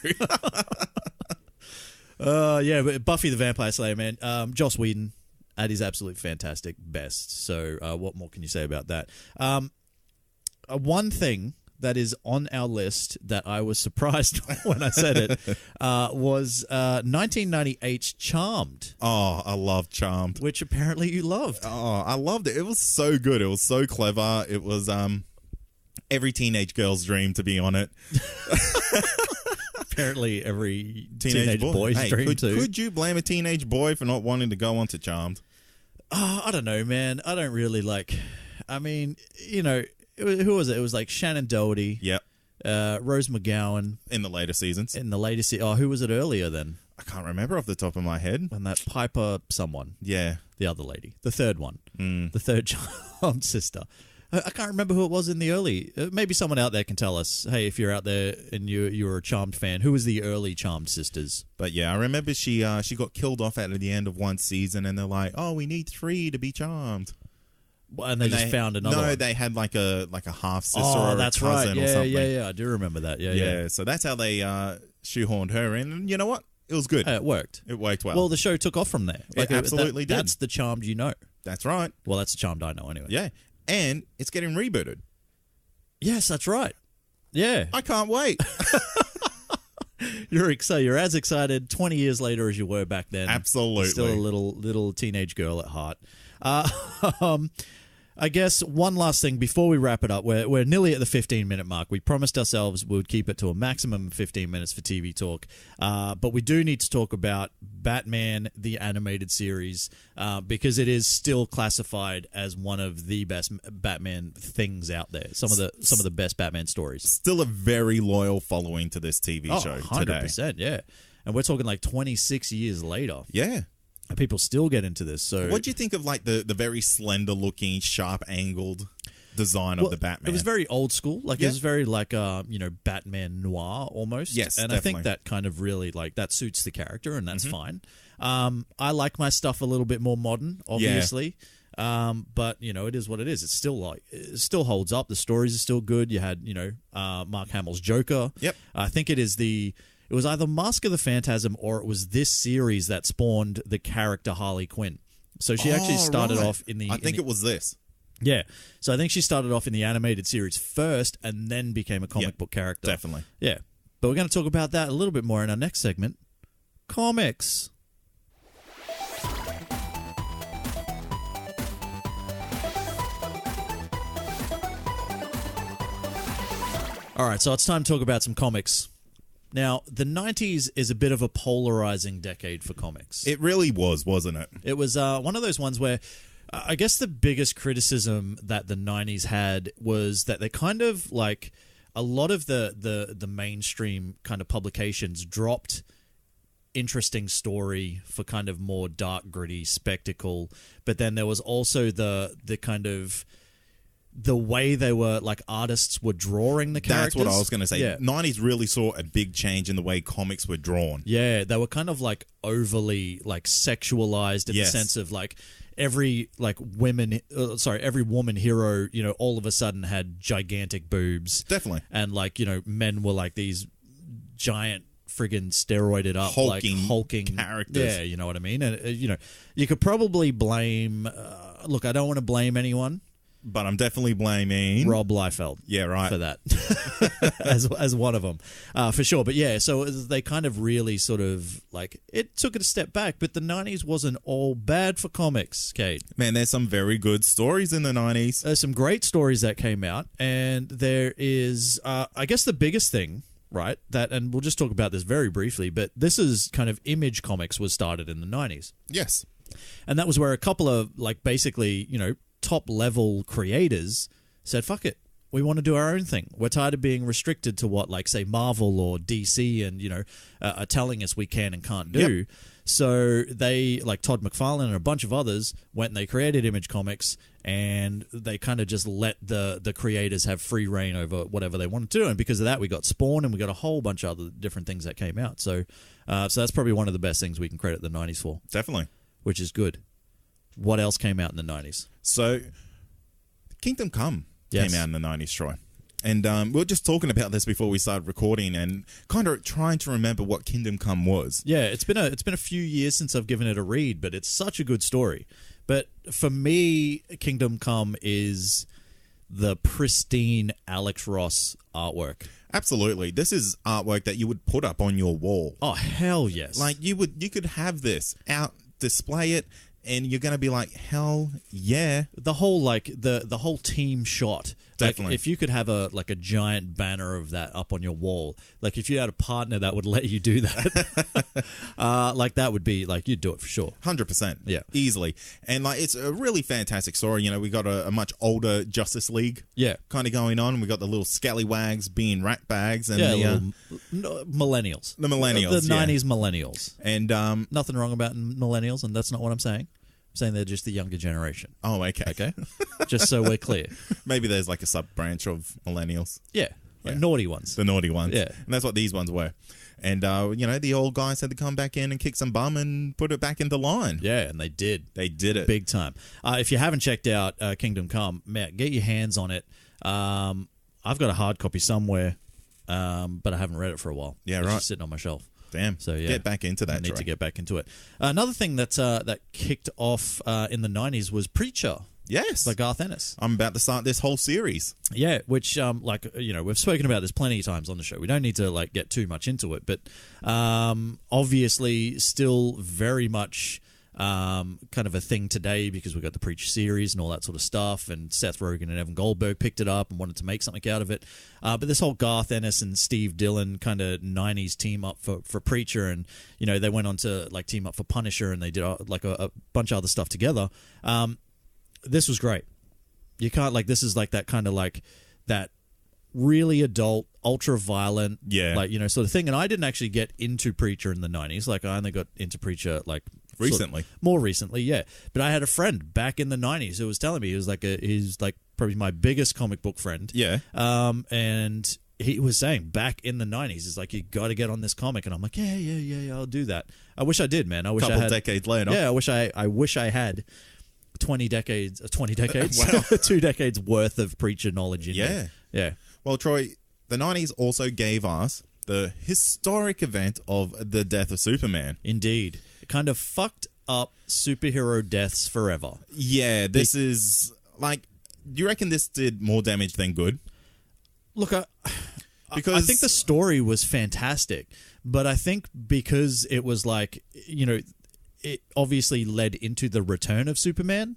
Yeah, but Buffy the Vampire Slayer, man. Joss Whedon at his absolute fantastic best. So what more can you say about that? One thing that is on our list that I was surprised when I said it was 1998's Charmed. Oh, I love Charmed. Which apparently you loved. Oh, I loved it. It was so good. It was so clever. It was every teenage girl's dream to be on it. Apparently every teenage boy's dream too. Could you blame a teenage boy for not wanting to go on to Charmed? Oh, I don't know, man. I don't really like... I mean, who was it? It was like Shannon Doherty. Yep. Rose McGowan. In the later seasons. In the later season. Oh, who was it earlier then? I can't remember off the top of my head. And that Piper someone. Yeah. The other lady. The third one. The third Charmed sister. I can't remember who it was in the early. Maybe someone out there can tell us. Hey, if you're out there and you're a Charmed fan, who was the early Charmed sisters? But yeah, I remember she got killed off at the end of one season, and they're like, "Oh, we need 3 to be Charmed." And they just found another. No, one. they had like a half sister or that's a cousin right. or something. Yeah. I do remember that. Yeah. So that's how they shoehorned her in, and you know what? It was good. It worked. It worked well. Well, the show took off from there. It absolutely did. That's the Charmed you know. That's right. Well, that's the Charmed I know anyway. Yeah. And it's getting rebooted. Yes, that's right. Yeah. I can't wait. You're as excited 20 years later as you were back then. Absolutely. Still a little teenage girl at heart. I guess one last thing before we wrap it up. We're nearly at the 15-minute mark. We promised ourselves we would keep it to a maximum of 15 minutes for TV talk. But we do need to talk about Batman, the animated series, because it is still classified as one of the best Batman things out there. Some of the best Batman stories. Still a very loyal following to this TV show 100%, today. yeah. And we're talking like 26 years later. Yeah. And people still get into this. So what do you think of like the very slender looking, sharp angled design of the Batman? It was very old school. Like it was very like Batman noir almost. Yes, and definitely. I think that kind of really like that suits the character, and that's fine. I like my stuff a little bit more modern, obviously. But it is what it is. It's still it still holds up. The stories are still good. You had Mark Hamill's Joker. Yep. I think it was either Mask of the Phantasm or it was this series that spawned the character Harley Quinn. So she actually started off in the... I think it was this. Yeah. So I think she started off in the animated series first and then became a comic book character. Definitely. Yeah. But we're going to talk about that a little bit more in our next segment. Comics. All right, so it's time to talk about some comics. Now, the 90s is a bit of a polarizing decade for comics. It really was, wasn't it? It was one of those ones where I guess the biggest criticism that the 90s had was that they kind of like a lot of the mainstream kind of publications dropped interesting story for kind of more dark, gritty spectacle. But then there was also the kind of the way they were like artists were drawing the characters. That's what I was going to say. Yeah. 90s really saw a big change in the way comics were drawn. Yeah, they were kind of like overly like sexualized in the sense of like every woman hero, all of a sudden had gigantic boobs. Definitely. And like, men were like these giant friggin' steroided up, hulking characters. Yeah, you know what I mean? And, you could probably blame... look, I don't want to blame anyone. But I'm definitely blaming Rob Liefeld. Yeah, right. For that. as one of them. For sure. But yeah, so they kind of really sort of it took it a step back, but the 90s wasn't all bad for comics, Cade. Man, there's some very good stories in the 90s. There's some great stories that came out, and there is, I guess the biggest thing, right, and we'll just talk about this very briefly, but this is kind of Image Comics was started in the 90s. Yes. And that was where a couple of, basically, top-level creators said, fuck it, we want to do our own thing. We're tired of being restricted to what, say, Marvel or DC and, are telling us we can and can't do. Yep. So they, Todd McFarlane and a bunch of others, went and they created Image Comics, and they kind of just let the creators have free reign over whatever they wanted to do. And because of that, we got Spawn, and we got a whole bunch of other different things that came out. So that's probably one of the best things we can credit the 90s for. Definitely. Which is good. What else came out in the 90s? So, Kingdom Come came out in the 90s, Troy. And we were just talking about this before we started recording and kind of trying to remember what Kingdom Come was. Yeah, it's been a few years since I've given it a read, but it's such a good story. But for me, Kingdom Come is the pristine Alex Ross artwork. Absolutely. This is artwork that you would put up on your wall. Oh, hell yes. You could have this out, display it, and you're going to be like, hell yeah. The whole the whole team shot. Definitely. If you could have a giant banner of that up on your wall, if you had a partner that would let you do that, that would be you'd do it for sure. 100%. Yeah. Easily. And it's a really fantastic story. We got a much older Justice League kind of going on. We got the little scallywags being rat bags and millennials. The millennials. The 90s millennials. And nothing wrong about millennials, and that's not what I'm saying. I'm saying they're just the younger generation. Oh, okay. Okay? Just so we're clear. Maybe there's a sub-branch of millennials. Yeah. Naughty ones. The naughty ones. Yeah. And that's what these ones were. And, the old guys had to come back in and kick some bum and put it back into line. Yeah, and they did. They did it. Big time. If you haven't checked out Kingdom Come, Matt, get your hands on it. I've got a hard copy somewhere, but I haven't read it for a while. Yeah, it's right. just sitting on my shelf. Damn. So, yeah. Get back into that, I need to get back into it. Another thing that kicked off in the 90s was Preacher. Yes. By Garth Ennis. I'm about to start this whole series. Yeah, which, we've spoken about this plenty of times on the show. We don't need to, get too much into it. But obviously still very much kind of a thing today because we've got the Preacher series and all that sort of stuff. And Seth Rogen and Evan Goldberg picked it up and wanted to make something out of it. But this whole Garth Ennis and Steve Dillon kind of 90s team up for Preacher. And, they went on to, team up for Punisher. And they did, a bunch of other stuff together. This was great. You can't this is that kind of that really adult, ultra violent, sort of thing. And I didn't actually get into Preacher in the 90s. I only got into Preacher recently, more recently, yeah. But I had a friend back in the 90s who was telling me he was he's probably my biggest comic book friend. Yeah. And he was saying back in the 90s, it's you got to get on this comic, and I'm like, yeah, I'll do that. I wish I did, man. I wish I had decades later. Yeah, I wish I had 20 decades, Wow. 2 decades worth of Preacher knowledge in me. Yeah. Well, Troy, the 90s also gave us the historic event of the death of Superman. Indeed. It kind of fucked up superhero deaths forever. Yeah, this is do you reckon this did more damage than good? Look, because I think the story was fantastic, but I think because it was it obviously led into the return of Superman,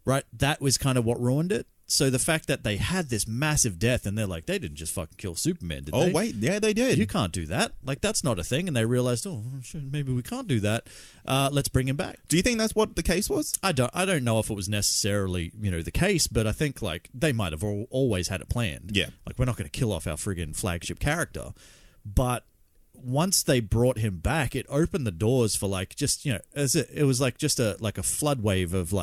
right? That was kind of what ruined it. So the fact that they had this massive death and they're they didn't just fucking kill Superman, did they? Oh, wait. Yeah, they did. You can't do that. That's not a thing. And they realized, oh, shit, maybe we can't do that. Let's bring him back. Do you think that's what the case was? I don't know if it was necessarily, the case, but I think, they might have always had it planned. Yeah. We're not going to kill off our friggin' flagship character. But once they brought him back, it opened the doors for just it was just a flood wave of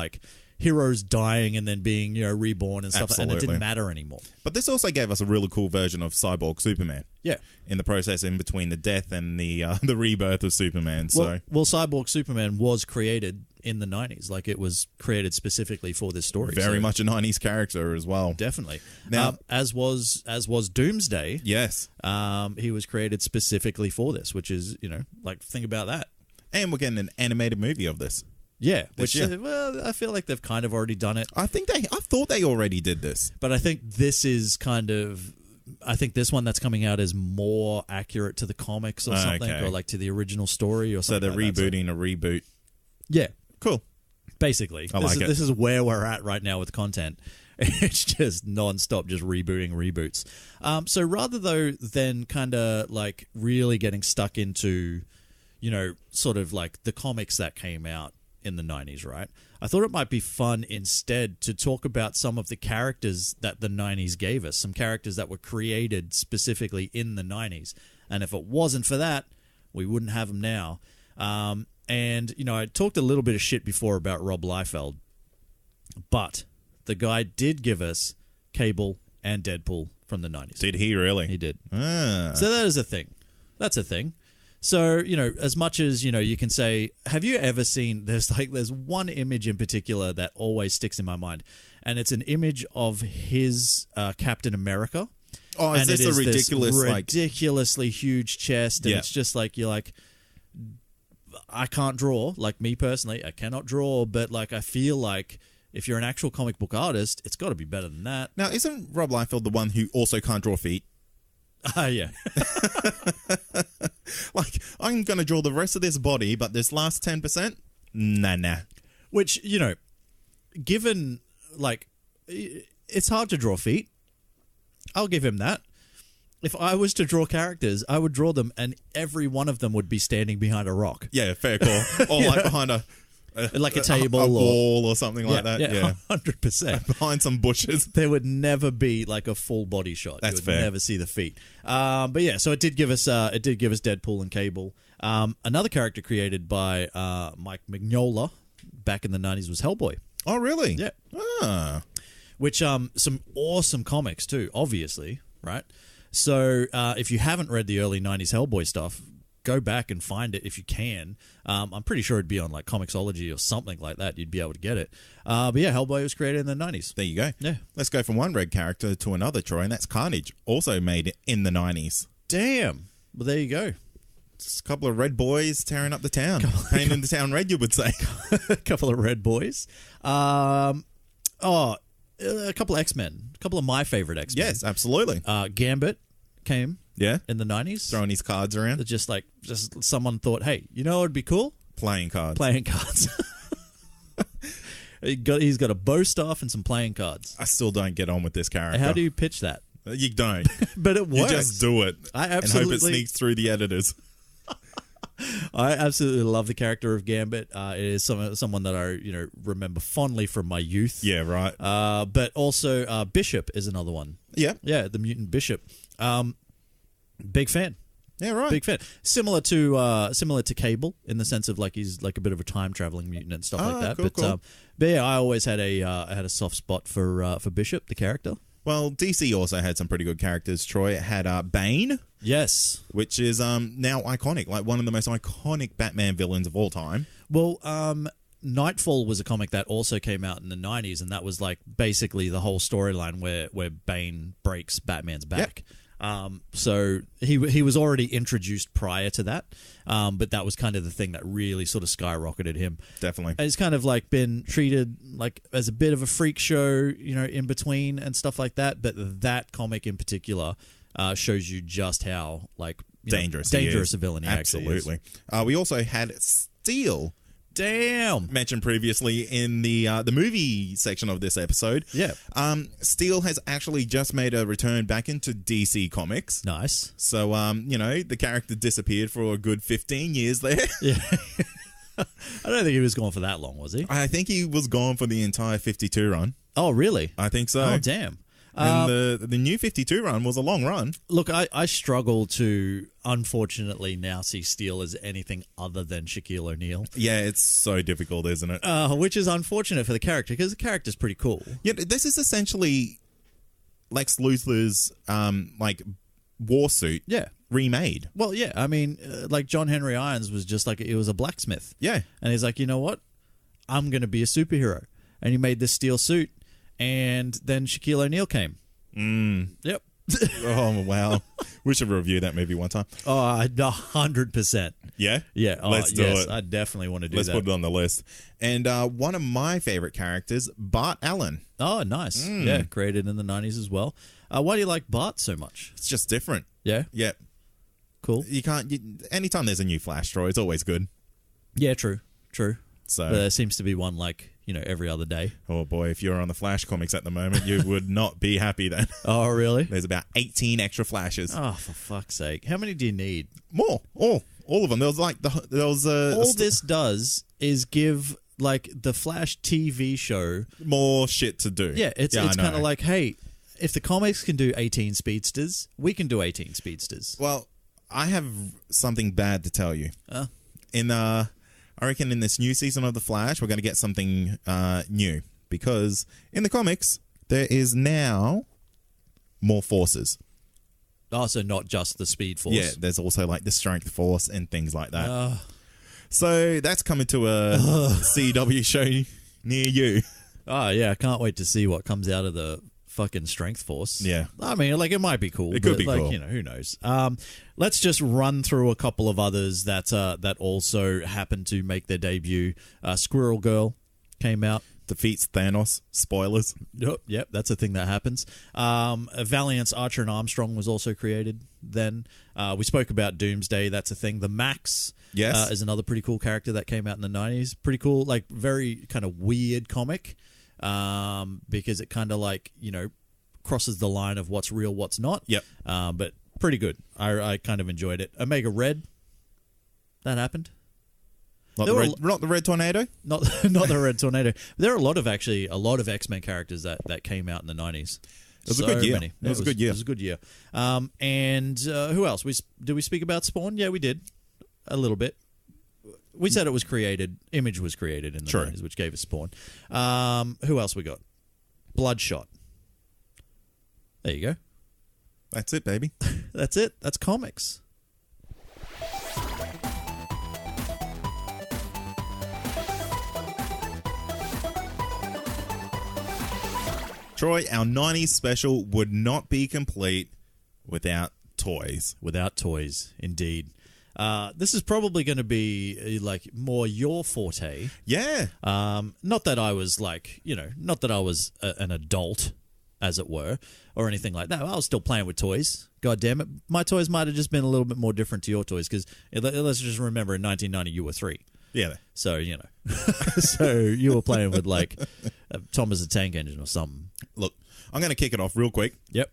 heroes dying and then being reborn and stuff. Absolutely. And it didn't matter anymore. But this also gave us a really cool version of Cyborg Superman. Yeah, in the process in between the death and the rebirth of Superman. Well, Cyborg Superman was created in the 90s. Like, it was created specifically for this story. Very much a 90s character as well. Definitely. Now, as was Doomsday. Yes. He was created specifically for this, which is, like, think about that. And we're getting an animated movie of this. Yeah, This year. well, I feel like they've kind of already done it. I thought they already did this. But I think this is I think this one that's coming out is more accurate to the comics or something, Okay. or like to the original story or So something. they're like that. rebooting a reboot. Yeah, Cool. basically. I like it. This is where we're at right now with content. It's just non-stop, just rebooting reboots. So rather than kind of like really getting stuck into, sort of like the comics that came out in the 90s, right? I thought it might be fun instead to talk about some of the characters that the 90s gave us, some characters that were created specifically in the 90s. And if it wasn't for that, we wouldn't have them now. And, I talked a little bit of shit before about Rob Liefeld, but the guy did give us Cable and Deadpool from the 90s. Did he really? He did. Ah. So that is a thing. That's a thing. So, as much as, you can say, have you ever seen, there's one image in particular that always sticks in my mind, and it's an image of his Captain America. Oh, is this a ridiculous, ridiculously huge chest, and it's just like, you're like, I can't draw, like me personally, I cannot draw, but like, I feel like if you're an actual comic book artist, it's got to be better than that. Now, isn't Rob Liefeld the one who also can't draw feet? Yeah. Like, I'm going to draw the rest of this body, but this last 10%? Nah. Which, given, like, it's hard to draw feet. I'll give him that. If I was to draw characters, I would draw them, and every one of them would be standing behind a rock. Yeah, fair call. Or like behind like a table a wall or something like that. Yeah, 100%. Behind some bushes. There would never be like a full body shot. That's you would fair. Never see the feet. But yeah, so it did give us Deadpool and Cable. Another character created by Mike Mignola back in the 90s was Hellboy. Oh, really? Yeah. Ah. Which some awesome comics too, obviously, right? So if you haven't read the early 90s Hellboy stuff, go back and find it if you can. I'm pretty sure it'd be on like Comixology or something like that. You'd be able to get it. But yeah, Hellboy was created in the 90s. There you go. Yeah. Let's go from one red character to another, Troy, and that's Carnage, also made in the 90s. Damn. Well, there you go. Just a couple of red boys tearing up the town. Painting the town red, you would say. A couple of red boys. A couple of X-Men. A couple of my favorite X-Men. Yes, absolutely. Gambit came Yeah. in the 90s. Throwing his cards around. Just someone thought, hey, you know what would be cool? Playing cards. Playing cards. He's got a bow staff and some playing cards. I still don't get on with this character. How do you pitch that? You don't. But it works. You just do it. I And hope absolutely it sneaks through the editors. I absolutely love the character of Gambit. It is someone that I remember fondly from my youth. Yeah, right. But also Bishop is another one. Yeah. Yeah, the mutant Bishop. Big fan. Yeah, right. Big fan. Similar to Cable in the sense of like he's like a bit of a time traveling mutant and stuff like that. Cool. But yeah, I always had a soft spot for Bishop, the character. Well, DC also had some pretty good characters, Troy. It had Bane, Yes. which is now iconic, like one of the most iconic Batman villains of all time. Well, Nightfall was a comic that also came out in the 90s, and that was like basically the whole storyline where Bane breaks Batman's back. So he was already introduced prior to that, but that was kind of the thing that really sort of skyrocketed him. Definitely. And he's kind of like been treated like as a bit of a freak show, in between and stuff like that. But that comic in particular shows you just how like dangerous a villain he actually is. Absolutely. We also had Steel. Damn. Mentioned previously in the movie section of this episode. Yeah. Steel has actually just made a return back into DC Comics. Nice. So, the character disappeared for a good 15 years there. Yeah. I don't think he was gone for that long, was he? I think he was gone for the entire 52 run. Oh, really? I think so. Oh, damn. And the new 52 run was a long run. Look, I struggle to, unfortunately, now see Steel as anything other than Shaquille O'Neal. Yeah, it's so difficult, isn't it? Which is unfortunate for the character, because the character's pretty cool. Yeah, this is essentially Lex Luthor's, war suit remade. Well, yeah, I mean, like John Henry Irons was just like, it was a blacksmith. Yeah. And he's like, you know what? I'm going to be a superhero. And he made this steel suit. And then Shaquille O'Neal came. Yep. Oh, wow. We should review that movie one time. Oh, 100%. Yeah? Yeah. Oh, Let's do it. I definitely want to do Let's that. put it on the list. And one of my favorite characters, Bart Allen. Oh, nice. Yeah, created in the 90s as well. Why do you like Bart so much? It's just different. Yeah? Yeah. Cool. Anytime there's a new Flash story, it's always good. Yeah, true. So But there seems to be one every other day. Oh boy, if you're on the Flash comics at the moment, you would not be happy then. Oh, really? There's about 18 extra Flashes. Oh, for fuck's sake. How many do you need? More. All of them. There was All this does is give the Flash TV show more shit to do. Yeah, it's kind of like, hey, if the comics can do 18 speedsters, we can do 18 speedsters. Well, I have something bad to tell you. I reckon in this new season of The Flash, we're going to get something new. Because in the comics, there is now more forces. Oh, so not just the speed force. Yeah, there's also the strength force and things like that. So that's coming to a CW show near you. Oh, yeah, I can't wait to see what comes out of the fucking strength force. Yeah. I mean, it might be cool. It could be cool. Who knows? Let's just run through a couple of others that also happened to make their debut. Squirrel Girl came out. Defeats Thanos. Spoilers. Yep, that's a thing that happens. Valiant's Archer and Armstrong was also created then. We spoke about Doomsday. That's a thing. The Max is another pretty cool character that came out in the 90s. Pretty cool, very kind of weird comic. Because it kind of crosses the line of what's real, what's not. Yep. But pretty good. I kind of enjoyed it. Omega Red, that happened. Not the Red Tornado? Not the Red Tornado. There are a lot of X-Men characters that came out in the 90s. It was a good year. It was a good year. It was a good year. And who else? Did we speak about Spawn? Yeah, we did. A little bit. We said it was created. Image was created in the 90s, which gave us Spawn. Who else we got? Bloodshot. There you go. That's it, baby. That's it. That's comics. Troy, our 90s special would not be complete without toys. Without toys, indeed. This is probably going to be more your forte. Yeah. Not that I was not that I was an adult, as it were, or anything like that. I was still playing with toys. God damn it. My toys might have just been a little bit more different to your toys because let's just remember in 1990 you were 3. Yeah. So, so you were playing with Thomas the Tank Engine or something. Look, I'm going to kick it off real quick. Yep.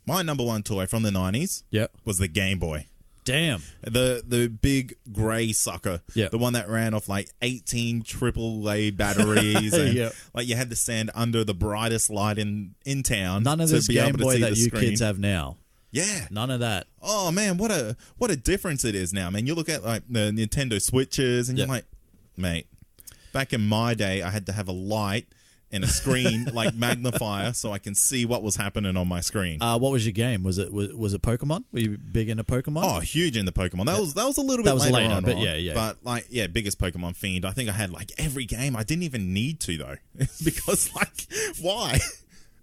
My number one toy from the 90s was the Game Boy. Damn. The big grey sucker. Yeah. The one that ran off 18 AAA batteries. And, you had to stand under the brightest light in town. None of this Game Boy that you kids have now. Yeah. None of that. Oh, man, what a difference it is now, man. You look at the Nintendo Switches and you're like, mate, back in my day, I had to have a light and a screen magnifier so I can see what was happening on my screen. What was your game? Was it Pokemon? Were you big into Pokemon? Oh, huge into Pokemon. That was a little bit later on, but yeah. But biggest Pokemon fiend. I think I had every game. I didn't even need to though, because why?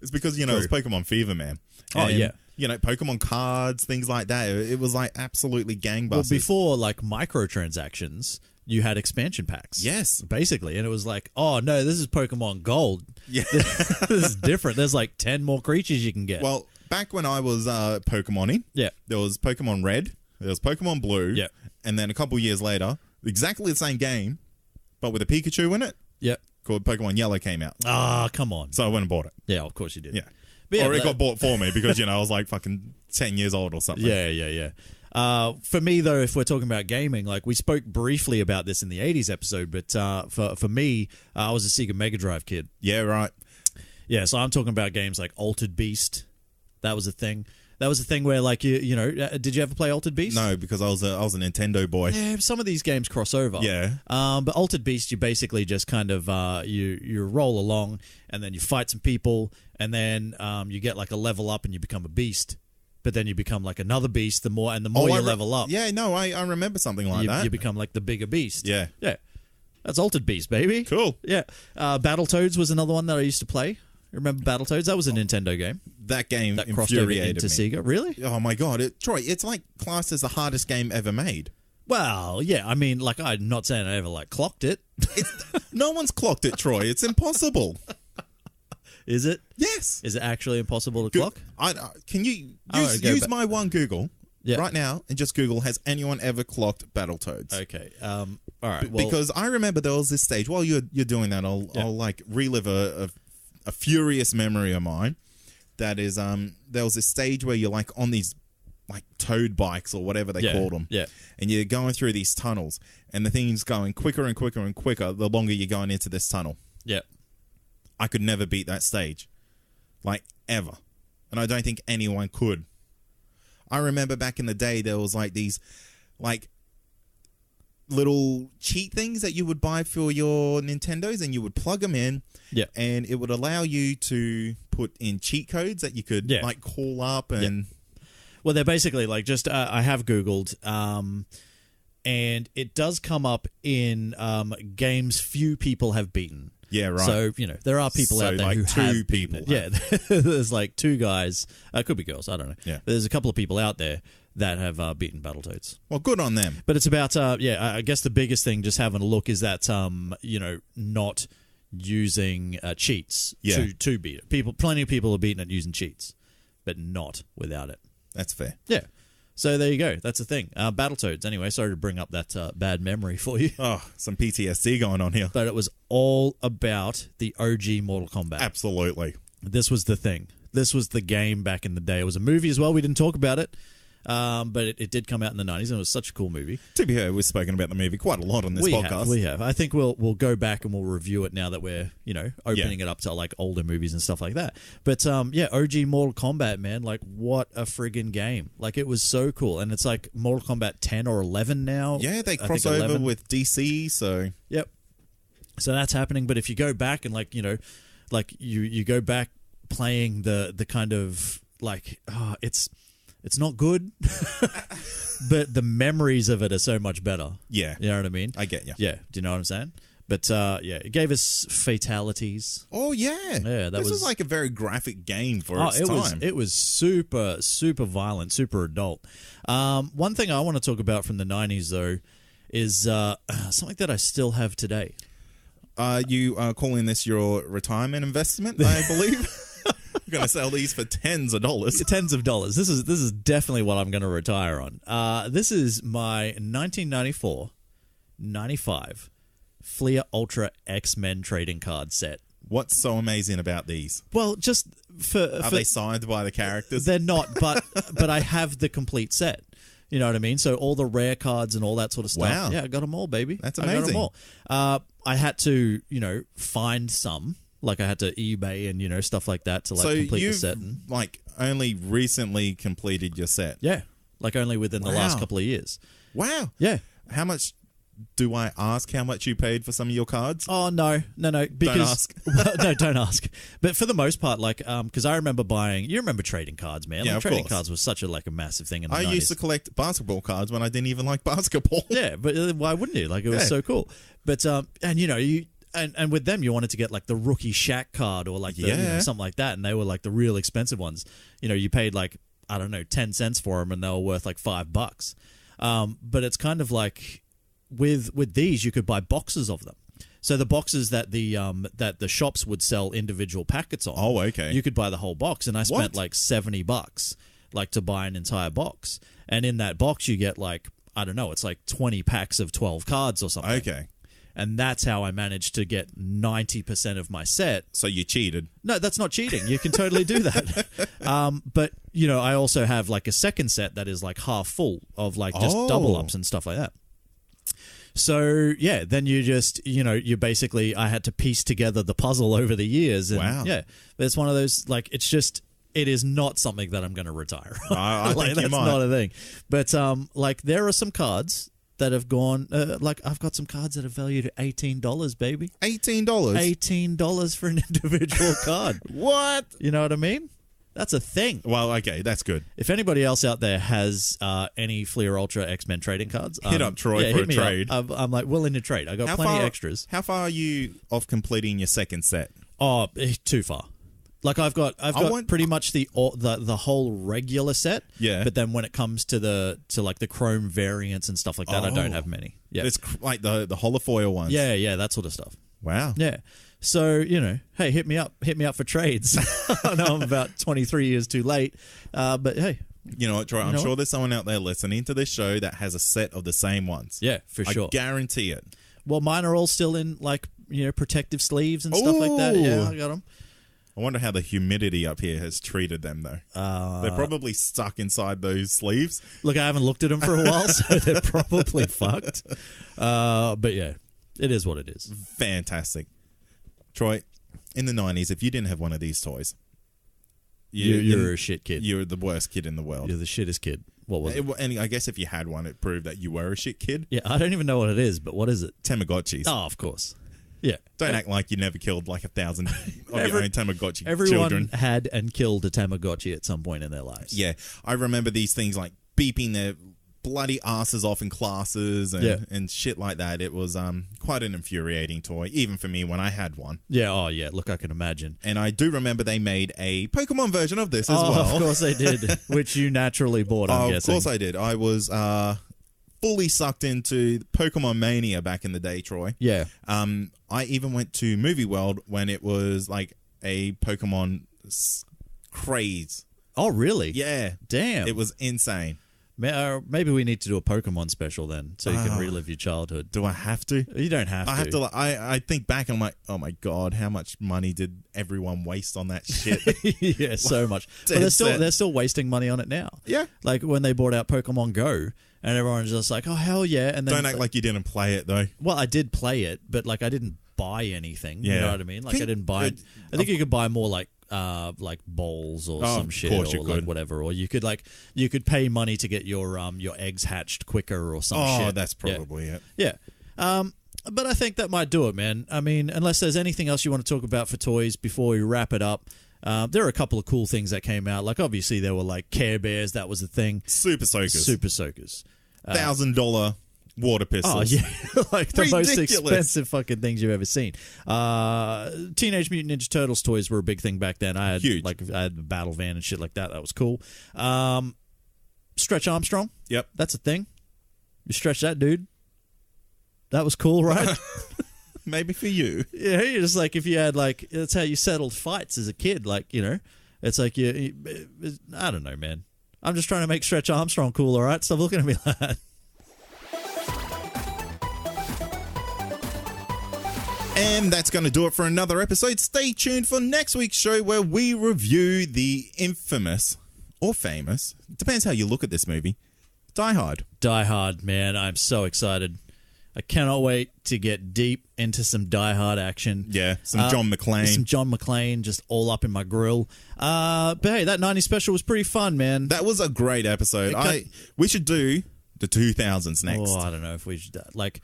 It's because it was Pokemon Fever, man. And, Pokemon cards, things like that. It was absolutely gangbusters. Well, before microtransactions, you had expansion packs. Yes. Basically. And it was oh, no, this is Pokemon Gold. Yeah. This is different. There's 10 more creatures you can get. Well, back when I was Pokemoning, there was Pokemon Red, there was Pokemon Blue, and then a couple years later, exactly the same game, but with a Pikachu in it, called Pokemon Yellow came out. Ah, come on. So I went and bought it. Yeah, of course you did. Yeah. Or it got bought for me because, I was fucking 10 years old or something. Yeah. For me, though, if we're talking about gaming, we spoke briefly about this in the 80s episode, but for me, I was a Sega Mega Drive kid. Yeah, right. Yeah, so I'm talking about games like Altered Beast. That was a thing. That was a thing where, did you ever play Altered Beast? No, because I was a Nintendo boy. Yeah, some of these games cross over. Yeah. But Altered Beast, you basically just kind of you roll along, and then you fight some people, and then you get a level up, and you become a beast. But then you become another beast. The more you level up. Yeah, no, I remember something like that. You become the bigger beast. Yeah. That's Altered Beast, baby. Cool. Yeah. Battletoads was another one that I used to play. Remember Battletoads? That was a Nintendo game. That game That crossed over infuriated into me. Sega. Really? Oh my god, Troy! It's like classed as the hardest game ever made. Well, yeah. I mean, like, I'm not saying I ever like clocked it. No one's clocked it, Troy. It's impossible. Is it? Yes. Is it actually impossible to clock? Can you Oh, use my one Google Yeah. right now and just Google, has anyone ever clocked Battletoads? Okay. All right. Well, Because I remember there was this stage. While you're doing that, I'll like relive a furious memory of mine. That is, there was this stage where you're like on these like toad bikes or whatever they called them. Yeah. And you're going through these tunnels, and the thing's going quicker and quicker and quicker the longer you're going into this tunnel. yeah. I could never beat that stage. Like, ever. And I don't think anyone could. I remember back in the day, there was like these, like, little cheat things that you would buy for your Nintendos, and you would plug them in. Yeah. And it would allow you to put in cheat codes that you could, like, call up and... Well, they're basically like just I have Googled, and it does come up in games few people have beaten. Yeah, right. So, there are people out there like who two have people. beaten it. Yeah, there's like two guys. Could be girls. I don't know. Yeah. But there's a couple of people out there that have beaten Battletoads. Well, good on them. But it's about, I guess the biggest thing, just having a look, is that, not using cheats to beat it. Plenty of people have beaten it using cheats, but not without it. That's fair. Yeah. So there you go. That's the thing. Battletoads. Anyway, sorry to bring up that bad memory for you. Oh, some PTSD going on here. But it was all about the OG Mortal Kombat. Absolutely. This was the thing. This was the game back in the day. It was a movie as well. We didn't talk about it. But it did come out in the 90s, and it was such a cool movie. To be fair, we've spoken about the movie quite a lot on this podcast. We have. I think we'll go back and we'll review it now that we're, opening it up to like older movies and stuff like that. But OG Mortal Kombat, man, like what a friggin' game. Like it was so cool. And it's like Mortal Kombat 10 or 11 now. Yeah, they cross over with DC, so... Yep. So that's happening, but if you go back and you go back playing the kind of like, it's not good, but the memories of it are so much better. Yeah. You know what I mean? I get you. Yeah. Do you know what I'm saying? But, it gave us fatalities. Oh, yeah. Yeah, this was like a very graphic game for its time. It was super, super violent, super adult. One thing I want to talk about from the 90s, though, is something that I still have today. You are calling this your retirement investment, I believe? You're going to sell these for tens of dollars. Tens of dollars. This is definitely what I'm going to retire on. This is my 1994-95 Fleer Ultra X-Men trading card set. What's so amazing about these? Well, just Are they signed by the characters? They're not, but I have the complete set. You know what I mean? So all the rare cards and all that sort of stuff. Wow. Yeah, I got them all, baby. That's amazing. I got them all. I had to, find some. Like I had to eBay and, stuff like that to complete the set. So you've only recently completed your set? Yeah. Like only within the last couple of years. Wow. Yeah. How much... Do I ask how much you paid for some of your cards? Oh, no. Because, don't ask. No, don't ask. But for the most part, because I remember buying... You remember trading cards, man. Yeah, like, of trading course. cards was such a massive thing in the 90s. I used to collect basketball cards when I didn't even like basketball. Yeah, but why wouldn't you? Like, it was so cool. But, you... And with them, you wanted to get like the rookie Shaq card or like something like that, and they were like the real expensive ones. You paid like, I don't know, 10 cents for them, and they were worth like $5. But it's kind of like with these, you could buy boxes of them. So the boxes that the shops would sell individual packets on. Oh, okay. You could buy the whole box, and I spent like $70 like to buy an entire box. And in that box, you get like, I don't know, it's like 20 packs of 12 cards or something. Okay. And that's how I managed to get 90% of my set. So you cheated. No, that's not cheating. You can totally do that. But, I also have like a second set that is like half full of like just double ups and stuff like that. So, yeah, then you just, you basically, I had to piece together the puzzle over the years. And, wow. Yeah. It's one of those, like, it is not something that I'm going to retire. I think that's you might. not a thing. But, there are some cards that have gone, I've got some cards that are valued at $18, baby. $18? $18 for an individual card. What? You know what I mean? That's a thing. Well, okay, that's good. If anybody else out there has any Fleer Ultra X-Men trading cards, hit up Troy for a trade. I'm like willing to trade. I got plenty of extras. How far are you off completing your second set? Oh, too far. Like I've got pretty much the whole regular set. Yeah. But then when it comes to the chrome variants and stuff like that, I don't have many. Yeah. It's like the holofoil ones. Yeah, that sort of stuff. Wow. Yeah. So, hey, hit me up for trades. I know I'm about 23 years too late, but hey. You know what, Troy? I'm sure there's someone out there listening to this show that has a set of the same ones. Yeah, for sure. I guarantee it. Well, mine are all still in, protective sleeves and stuff like that. Yeah, I got them. I wonder how the humidity up here has treated them, though. They're probably stuck inside those sleeves. Look, I haven't looked at them for a while, so they're probably fucked. But yeah, it is what it is. Fantastic. Troy, in the 90s, if you didn't have one of these toys, you're a shit kid. You're the worst kid in the world. You're the shittest kid. What was it? And I guess if you had one, it proved that you were a shit kid. Yeah, I don't even know what it is, but what is it? Tamagotchis. Oh, of course. Yeah. Don't act like you never killed like 1,000 of your own Tamagotchi everyone children. had and killed a Tamagotchi at some point in their lives. Yeah. I remember these things like beeping their bloody asses off in classes and shit like that. It was quite an infuriating toy, even for me when I had one. Yeah, oh yeah, look, I can imagine. And I do remember they made a Pokemon version of this as well. Of course they did, which you naturally bought, I'm guessing. Of course I did. I was fully sucked into Pokemon Mania back in the day, Troy. Yeah. I even went to Movie World when it was like a Pokemon craze. Oh, really? Yeah. Damn. It was insane. Maybe we need to do a Pokemon special then, so you can relive your childhood. Do I have to? You don't have to. I have to. I think back and I'm like, oh my god, how much money did everyone waste on that shit? Yeah, so much. But they're still wasting money on it now. Yeah, like when they brought out Pokemon Go, and everyone's just like, oh hell yeah! And then don't act like you didn't play it though. Well, I did play it, but like I didn't buy anything. Yeah. You know what I mean? Like I didn't buy. I think you could buy more like bowls or some shit, or like whatever, or you could pay money to get your eggs hatched quicker or some shit. Oh, that's probably it. Yeah. But I think that might do it, man. I mean, unless there's anything else you want to talk about for toys before we wrap it up. There are a couple of cool things that came out. Like obviously there were like Care Bears, that was the thing. Super Soakers. $1,000 water pistols. Oh yeah, like the most expensive fucking things you've ever seen. Teenage Mutant Ninja Turtles toys were a big thing back then. I had I had the battle van and shit like that. That was cool. Stretch Armstrong. Yep, that's a thing. You stretch that dude. That was cool, right? Maybe for you. Yeah, you're just like if you had like that's how you settled fights as a kid. Like it's like I don't know, man. I'm just trying to make Stretch Armstrong cool. All right, stop looking at me like that. And that's going to do it for another episode. Stay tuned for next week's show where we review the infamous or famous, depends how you look at this movie, Die Hard. Die Hard, man. I'm so excited. I cannot wait to get deep into some Die Hard action. Yeah, some John McClane. Some John McClane just all up in my grill. But hey, that 90s special was pretty fun, man. That was a great episode. We should do the 2000s next. Oh, I don't know if we should. Like,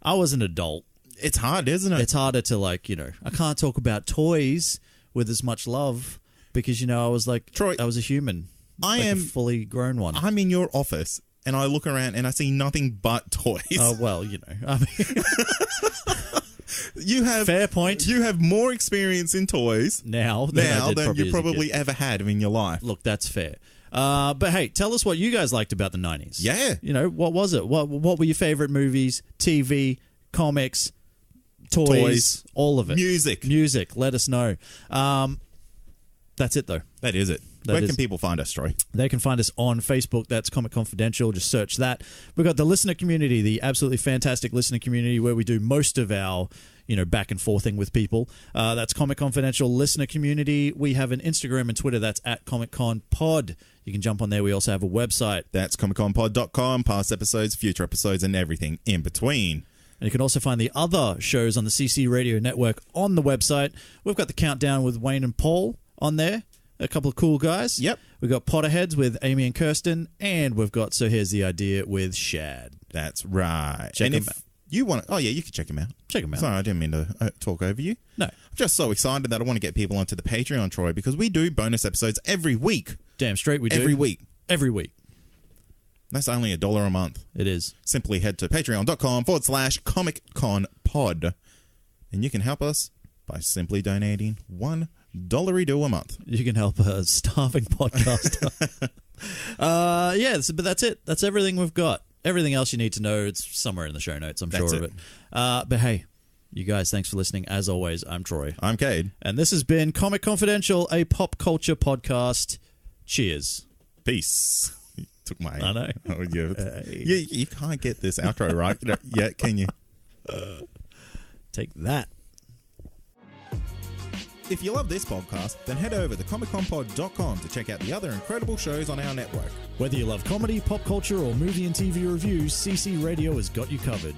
I was an adult. It's hard, isn't it? It's harder to I can't talk about toys with as much love because, I was like, Troy, I was a human. I am a fully grown one. I'm in your office and I look around and I see nothing but toys. Oh, well, I mean, you have fair point. You have more experience in toys now than you probably ever had in your life. Look, that's fair. But hey, tell us what you guys liked about the 90s. Yeah. What was it? What were your favorite movies, TV, comics, toys, all of it. Music. Let us know. That's it, though. That is it. Where can people find us, Troy? They can find us on Facebook. That's Comic Confidential. Just search that. We've got the listener community, the absolutely fantastic listener community where we do most of our back and forthing with people. That's Comic Confidential listener community. We have an Instagram and Twitter. That's at ComicConPod. You can jump on there. We also have a website. That's ComicConPod.com. Past episodes, future episodes, and everything in between. And you can also find the other shows on the CC Radio Network on the website. We've got the Countdown with Wayne and Paul on there. A couple of cool guys. Yep. We've got Potterheads with Amy and Kirsten. And we've got So Here's the Idea with Shad. That's right. Check them out. You want? Oh yeah, you can check them out. Check them out. Sorry, I didn't mean to talk over you. No. I'm just so excited that I want to get people onto the Patreon, Troy, because we do bonus episodes every week. Damn straight we do. Every week. Every week. That's only $1 a month. It is. Simply head to patreon.com/ComicConPod, and you can help us by simply donating $1 a month. You can help a starving podcaster. But that's it. That's everything we've got. Everything else you need to know, it's somewhere in the show notes, I'm sure of it. But hey, you guys, thanks for listening. As always, I'm Troy. I'm Cade. And this has been Comic Confidential, a pop culture podcast. Cheers. Peace. You took my... I know. Oh, yeah. You can't get this outro right yet, can you? Take that. If you love this podcast, then head over to comicconpod.com to check out the other incredible shows on our network. Whether you love comedy, pop culture, or movie and TV reviews, CC Radio has got you covered.